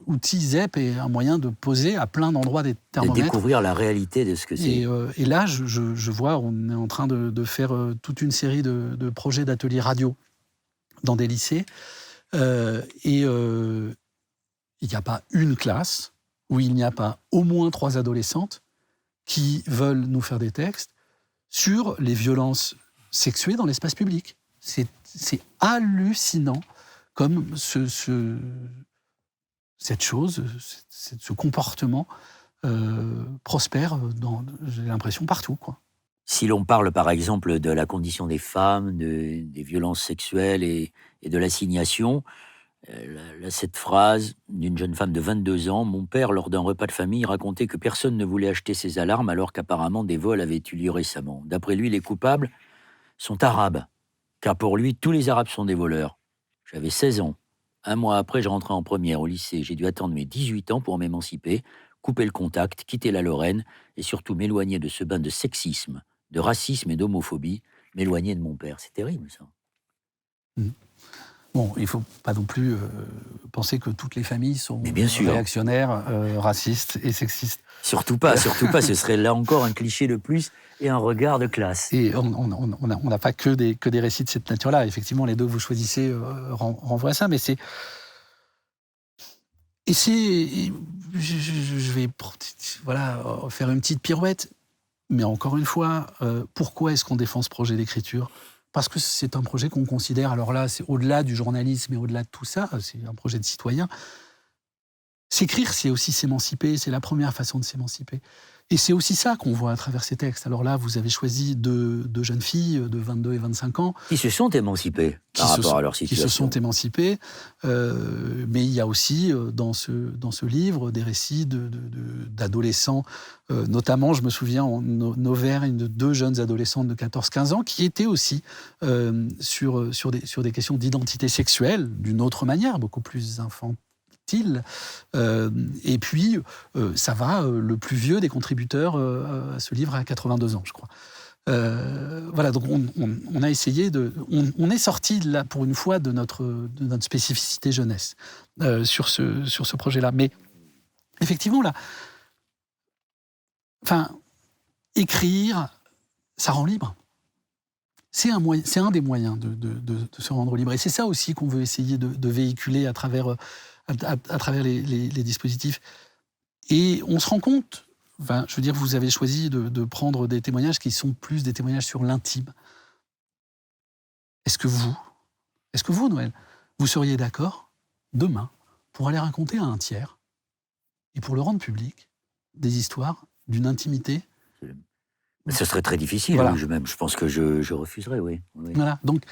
outil ZEP est un moyen de poser à plein d'endroits des thermomètres. De découvrir la réalité de ce que c'est. Et là, je vois, on est en train de faire toute une série de projets d'ateliers radio dans des lycées. Il n'y a pas une classe où il n'y a pas au moins 3 adolescentes qui veulent nous faire des textes sur les violences sexuées dans l'espace public. C'est hallucinant comme cette chose, ce comportement prospère, j'ai l'impression, partout, quoi. Si l'on parle par exemple de la condition des femmes, des violences sexuelles et de l'assignation, cette phrase d'une jeune femme de 22 ans, « Mon père, lors d'un repas de famille, racontait que personne ne voulait acheter ses alarmes alors qu'apparemment des vols avaient eu lieu récemment. D'après lui, les coupables sont arabes, car pour lui, tous les arabes sont des voleurs. J'avais 16 ans. Un mois après, je rentrais en première au lycée. J'ai dû attendre mes 18 ans pour m'émanciper, couper le contact, quitter la Lorraine et surtout m'éloigner de ce bain de sexisme, de racisme et d'homophobie, m'éloigner de mon père. » C'est terrible, ça. Bon, il ne faut pas non plus penser que toutes les familles sont sûr. Réactionnaires, racistes et sexistes. Surtout pas, ce serait là encore un cliché de plus et un regard de classe. Et on n'a pas que des récits de cette nature-là. Effectivement, les deux que vous choisissez renvoient à ça, mais c'est... Et c'est... Je vais faire une petite pirouette, mais encore une fois, pourquoi est-ce qu'on défend ce projet d'écriture ? Parce que c'est un projet qu'on considère, alors là, c'est au-delà du journalisme et au-delà de tout ça, c'est un projet de citoyen. S'écrire, c'est aussi s'émanciper, c'est la première façon de s'émanciper. Et c'est aussi ça qu'on voit à travers ces textes. Alors là, vous avez choisi deux jeunes filles de 22 et 25 ans. Qui se sont émancipées par rapport à leur situation. Qui se sont émancipées. Mais il y a aussi dans ce livre des récits d'adolescents. Notamment, je me souviens en Auvergne de 2 jeunes adolescentes de 14-15 ans qui étaient aussi sur des questions d'identité sexuelle d'une autre manière, beaucoup plus infantile. Et puis, ça va, le plus vieux des contributeurs à ce livre a 82 ans, je crois. Voilà, donc on a essayé on est sorti là pour une fois de notre spécificité jeunesse sur ce projet-là. Mais effectivement, là, écrire, ça rend libre. C'est un des moyens de se rendre libre. Et c'est ça aussi qu'on veut essayer de véhiculer à travers à travers les dispositifs. Et on se rend compte, je veux dire, vous avez choisi de prendre des témoignages qui sont plus des témoignages sur l'intime. Est-ce que vous, Noël, vous seriez d'accord, demain, pour aller raconter à un tiers, et pour le rendre public, des histoires d'une intimité? Ce serait très difficile, voilà. Je pense que je refuserais, oui. Voilà, donc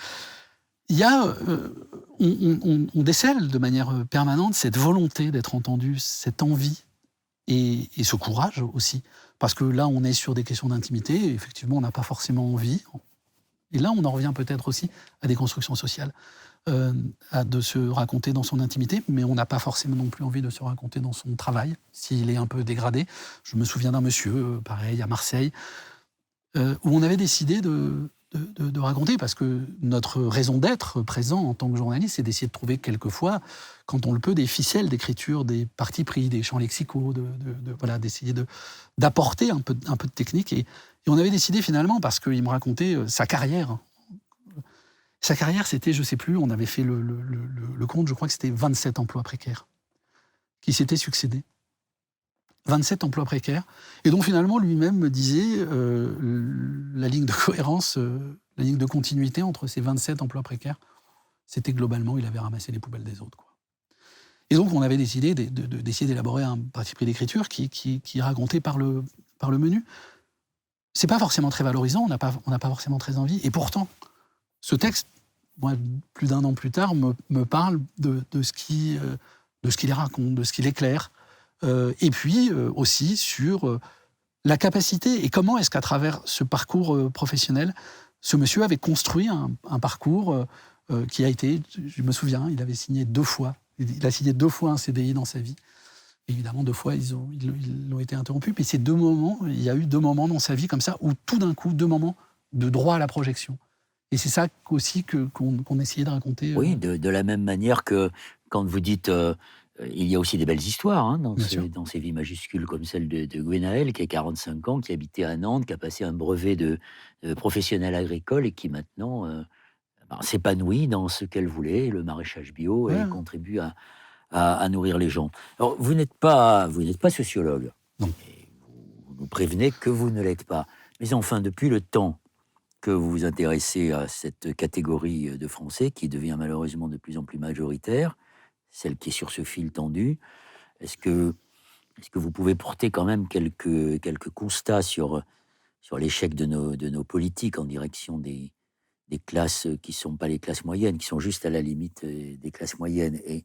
il y a, on décèle de manière permanente cette volonté d'être entendu, cette envie et ce courage aussi. Parce que là, on est sur des questions d'intimité, et effectivement, on n'a pas forcément envie. Et là, on en revient peut-être aussi à des constructions sociales, de se raconter dans son intimité, mais on n'a pas forcément non plus envie de se raconter dans son travail, s'il est un peu dégradé. Je me souviens d'un monsieur, pareil, à Marseille, où on avait décidé de raconter, parce que notre raison d'être présent en tant que journaliste, c'est d'essayer de trouver quelquefois, quand on le peut, des ficelles d'écriture, des partis pris, des champs lexicaux, voilà, d'essayer d'apporter un peu de technique. Et on avait décidé finalement, parce qu'il me racontait sa carrière. Sa carrière, c'était, je ne sais plus, on avait fait le compte, je crois que c'était 27 emplois précaires qui s'étaient succédés. 27 emplois précaires, et dont finalement lui-même me disait la ligne de cohérence, la ligne de continuité entre ces 27 emplois précaires, c'était globalement, il avait ramassé les poubelles des autres, quoi. Et donc on avait décidé d'essayer d'élaborer un parti pris d'écriture qui racontait par le menu. C'est pas forcément très valorisant, on n'a pas forcément très envie, et pourtant, ce texte, moi, plus d'un an plus tard, me parle de ce qu'il raconte, de ce qu'il éclaire. Et puis aussi sur la capacité et comment est-ce qu'à travers ce parcours professionnel, ce monsieur avait construit un parcours qui a été, je me souviens, il avait signé 2 fois. Il a signé 2 fois un CDI dans sa vie. Évidemment, 2 fois, ils ont été interrompus. Mais ces 2 moments, il y a eu 2 moments dans sa vie comme ça, où tout d'un coup, 2 moments de droit à la projection. Et c'est ça aussi qu'on essayait de raconter. Oui, de la même manière que quand vous dites... il y a aussi des belles histoires dans ces vies majuscules, comme celle de Gwenaëlle, qui a 45 ans, qui habitait à Nantes, qui a passé un brevet de professionnel agricole et qui maintenant s'épanouit dans ce qu'elle voulait, le maraîchage bio, et contribue à nourrir les gens. Alors, vous n'êtes pas sociologue. Non. Et vous nous prévenez que vous ne l'êtes pas. Mais enfin, depuis le temps que vous vous intéressez à cette catégorie de Français qui devient malheureusement de plus en plus majoritaire, celle qui est sur ce fil tendu, est-ce que vous pouvez porter quand même quelques constats sur l'échec de nos politiques en direction des classes qui ne sont pas les classes moyennes, qui sont juste à la limite des classes moyennes, et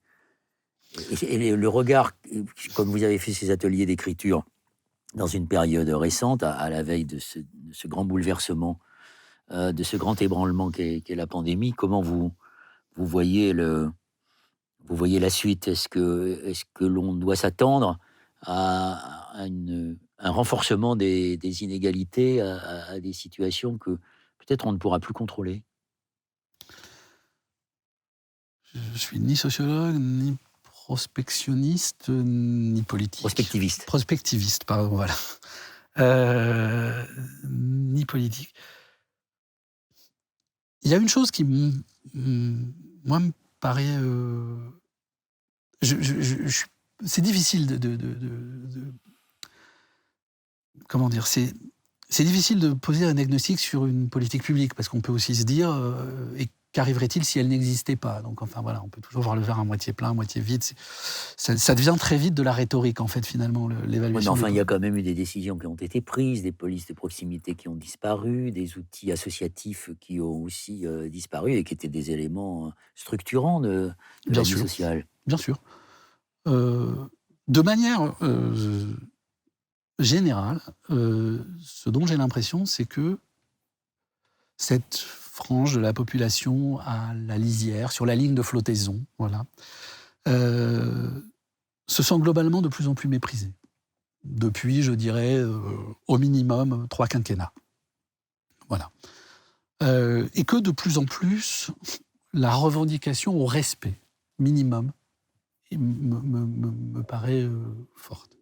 le regard, comme vous avez fait ces ateliers d'écriture dans une période récente, à la veille de ce grand bouleversement, de ce grand ébranlement qu'est la pandémie, comment vous voyez la suite? Est-ce que l'on doit s'attendre à un renforcement des inégalités, à des situations que peut-être on ne pourra plus contrôler? Je suis ni sociologue, ni prospectionniste, ni politique. Prospectiviste, pardon, voilà. Ni politique. Il y a une chose qui, moi, me paraît... c'est difficile comment dire, c'est difficile de poser un diagnostic sur une politique publique, parce qu'on peut aussi se dire et qu'arriverait-il si elle n'existait pas? Donc enfin voilà, on peut toujours voir le verre à moitié plein, à moitié vide. Ça devient très vite de la rhétorique, en fait, finalement, l'évaluation. Mais enfin, il y a quand même eu des décisions qui ont été prises, des polices de proximité qui ont disparu, des outils associatifs qui ont aussi disparu et qui étaient des éléments structurants de la vie sociale. Bien sûr. De manière générale, ce dont j'ai l'impression, c'est que cette frange de la population à la lisière, sur la ligne de flottaison, voilà, se sent globalement de plus en plus méprisée. Depuis, je dirais, au minimum 3 quinquennats. Voilà. Et que de plus en plus, la revendication au respect minimum me paraît forte.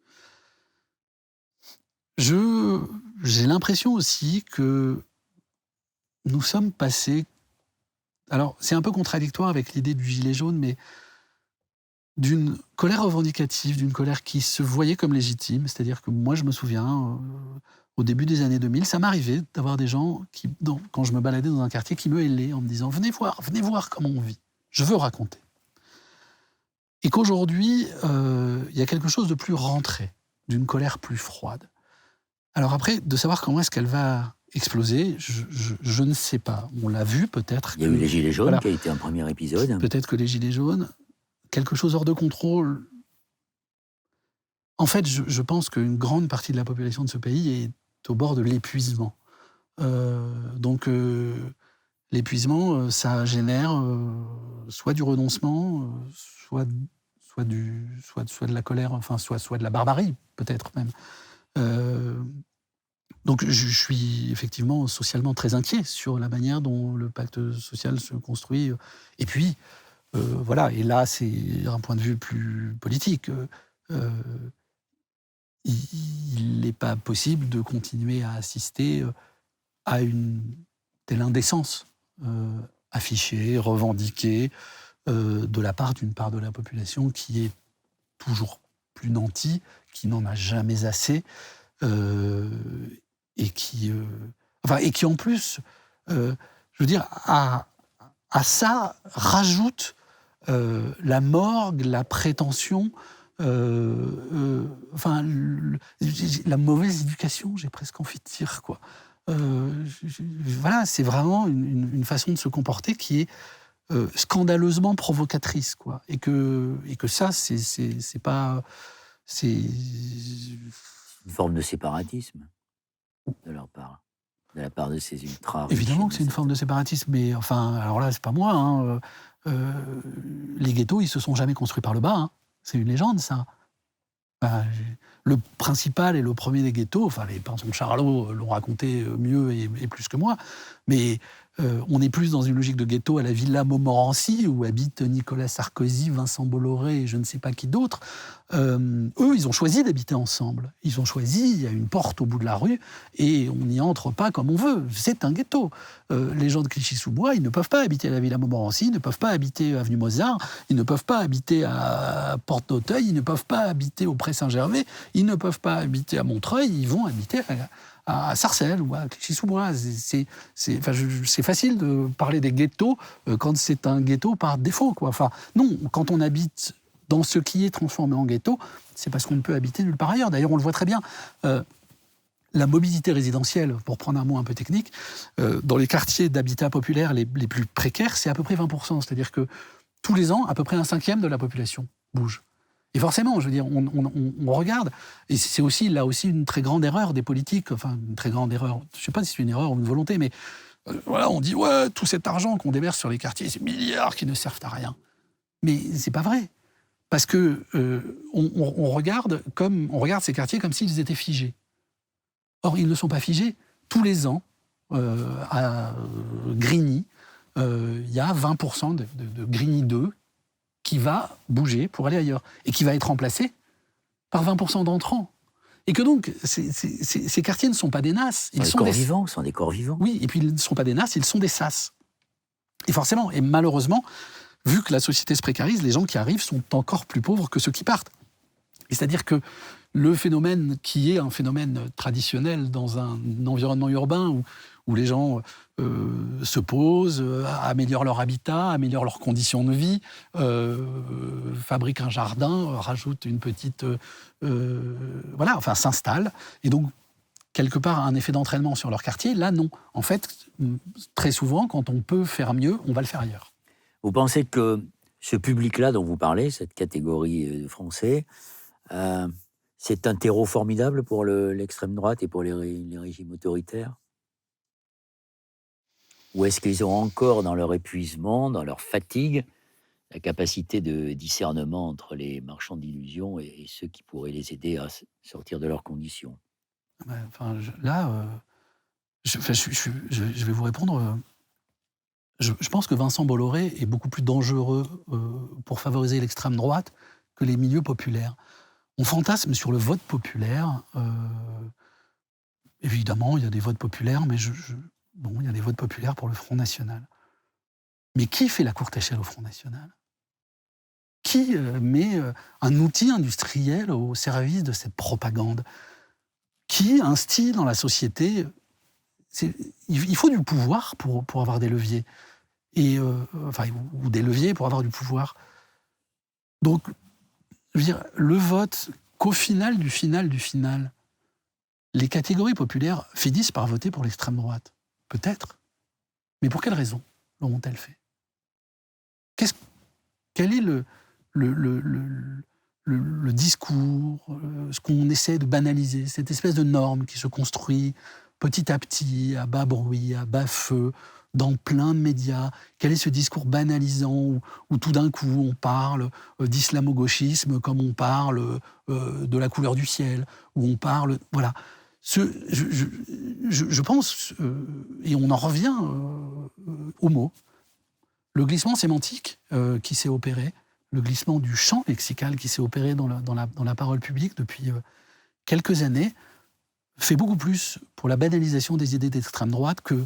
J'ai l'impression aussi que nous sommes passés... Alors, c'est un peu contradictoire avec l'idée du gilet jaune, mais d'une colère revendicative, d'une colère qui se voyait comme légitime. C'est-à-dire que moi, je me souviens, au début des années 2000, ça m'arrivait d'avoir des gens qui, quand je me baladais dans un quartier, qui me hélaient en me disant « venez voir comment on vit, je veux raconter ». Et qu'aujourd'hui, il y a quelque chose de plus rentré, d'une colère plus froide. Alors après, de savoir comment est-ce qu'elle va exploser, je ne sais pas. On l'a vu peut-être. Il y a eu les Gilets jaunes, qui a été un premier épisode. Peut-être que les Gilets jaunes, quelque chose hors de contrôle. En fait, je pense qu'une grande partie de la population de ce pays est au bord de l'épuisement. Donc, l'épuisement, ça génère soit du renoncement, soit de la colère, enfin, soit de la barbarie, peut-être même. Donc je suis effectivement socialement très inquiet sur la manière dont le pacte social se construit. Et puis, voilà, et là c'est un point de vue plus politique. Il n'est pas possible de continuer à assister à une telle indécence affichée, revendiquée de la part d'une part de la population qui est toujours plus nantie, qui n'en a jamais assez, et qui en plus, je veux dire, à ça rajoute la morgue, la prétention, la mauvaise éducation, j'ai presque envie de dire, quoi. Voilà, c'est vraiment une façon de se comporter qui est scandaleusement provocatrice, quoi. Et que ça, c'est pas... C'est une forme de séparatisme de leur part, de la part de ces ultras. Évidemment que c'est une forme de séparatisme, mais enfin, alors là, c'est pas moi. Hein, les ghettos, ils se sont jamais construits par le bas. Hein. C'est une légende, ça. Enfin, le principal et le premier des ghettos, enfin, les Pinsons de Charlot l'ont raconté mieux et plus que moi, mais on est plus dans une logique de ghetto à la Villa Montmorency, où habitent Nicolas Sarkozy, Vincent Bolloré et je ne sais pas qui d'autre. Eux, ils ont choisi d'habiter ensemble. Ils ont choisi, il y a une porte au bout de la rue, et on n'y entre pas comme on veut. C'est un ghetto. Les gens de Clichy-sous-Bois, ils ne peuvent pas habiter à la Villa Montmorency, ils ne peuvent pas habiter avenue Mozart, ils ne peuvent pas habiter à Porte d'Auteuil, ils ne peuvent pas habiter au Pré-Saint-Gervais, ils ne peuvent pas habiter à Montreuil, ils vont habiter à Sarcelles ou à Clichy-sous-Bois. C'est facile de parler des ghettos quand c'est un ghetto par défaut, quoi. Enfin, non, quand on habite dans ce qui est transformé en ghetto, c'est parce qu'on ne peut habiter nulle part ailleurs. D'ailleurs, on le voit très bien. La mobilité résidentielle, pour prendre un mot un peu technique, dans les quartiers d'habitat populaire les plus précaires, c'est à peu près 20%. C'est-à-dire que tous les ans, à peu près 1/5 de la population bouge. Et forcément, je veux dire, on regarde, et c'est aussi là aussi une très grande erreur des politiques, enfin une très grande erreur, je ne sais pas si c'est une erreur ou une volonté, mais voilà, on dit ouais, tout cet argent qu'on déverse sur les quartiers, ces milliards qui ne servent à rien. Mais c'est pas vrai, parce que on regarde ces quartiers comme s'ils étaient figés. Or, ils ne sont pas figés. Tous les ans, à Grigny, il y a 20% de Grigny 2 qui va bouger pour aller ailleurs, et qui va être remplacé par 20% d'entrants. Et que donc, ces quartiers ne sont pas des NAS. Ils sont des corps vivants, ce sont des corps vivants. Oui, et puis ils ne sont pas des NAS, ils sont des SAS. Et forcément, et malheureusement, vu que la société se précarise, les gens qui arrivent sont encore plus pauvres que ceux qui partent. Et c'est-à-dire que le phénomène qui est un phénomène traditionnel dans un environnement urbain où les gens se posent, améliorent leur habitat, améliorent leurs conditions de vie, fabriquent un jardin, rajoutent une petite... voilà, enfin s'installent. Et donc, quelque part, un effet d'entraînement sur leur quartier. Là, non. En fait, très souvent, quand on peut faire mieux, on va le faire ailleurs. Vous pensez que ce public-là dont vous parlez, cette catégorie de Français, c'est un terreau formidable pour l'extrême droite et pour les régimes autoritaires? Ou est-ce qu'ils ont encore, dans leur épuisement, dans leur fatigue, la capacité de discernement entre les marchands d'illusions et ceux qui pourraient les aider à sortir de leurs conditions? Enfin, je vais vous répondre. Je pense que Vincent Bolloré est beaucoup plus dangereux pour favoriser l'extrême droite que les milieux populaires. On fantasme sur le vote populaire. Évidemment, il y a des votes populaires, mais il y a des votes populaires pour le Front National. Mais qui fait la courte échelle au Front National ? Qui met un outil industriel au service de cette propagande? Qui instille dans la société... Il faut du pouvoir pour avoir des leviers. Ou des leviers pour avoir du pouvoir. Donc, je veux dire, le vote, qu'au final, les catégories populaires finissent par voter pour l'extrême droite. Peut-être. Mais pour quelle raison l'ont-elles fait? Quel est le discours, ce qu'on essaie de banaliser, cette espèce de norme qui se construit petit à petit, à bas bruit, à bas feu, dans plein de médias? Quel est ce discours banalisant où tout d'un coup on parle d'islamo-gauchisme comme on parle de la couleur du ciel, où on parle... Voilà. Je pense, et on en revient aux mots, le glissement sémantique qui s'est opéré, le glissement du champ lexical qui s'est opéré dans la parole publique depuis quelques années, fait beaucoup plus pour la banalisation des idées d'extrême droite que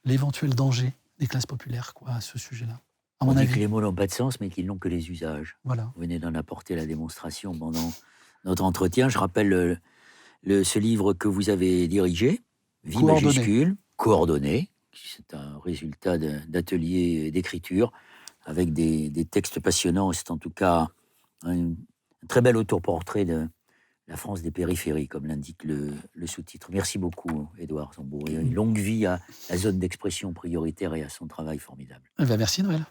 l'éventuel danger des classes populaires à ce sujet-là. On dit que les mots n'ont pas de sens, mais qu'ils n'ont que les usages. Voilà. Vous venez d'en apporter la démonstration pendant notre entretien. Je rappelle ce livre que vous avez dirigé, Vie majuscule, coordonné. C'est un résultat d'atelier d'écriture avec des textes passionnants. C'est en tout cas un très bel autoportrait de la France des périphéries, comme l'indique le sous-titre. Merci beaucoup, Édouard Zambeau. Et une longue vie à la zone d'expression prioritaire et à son travail formidable. Merci, Noël.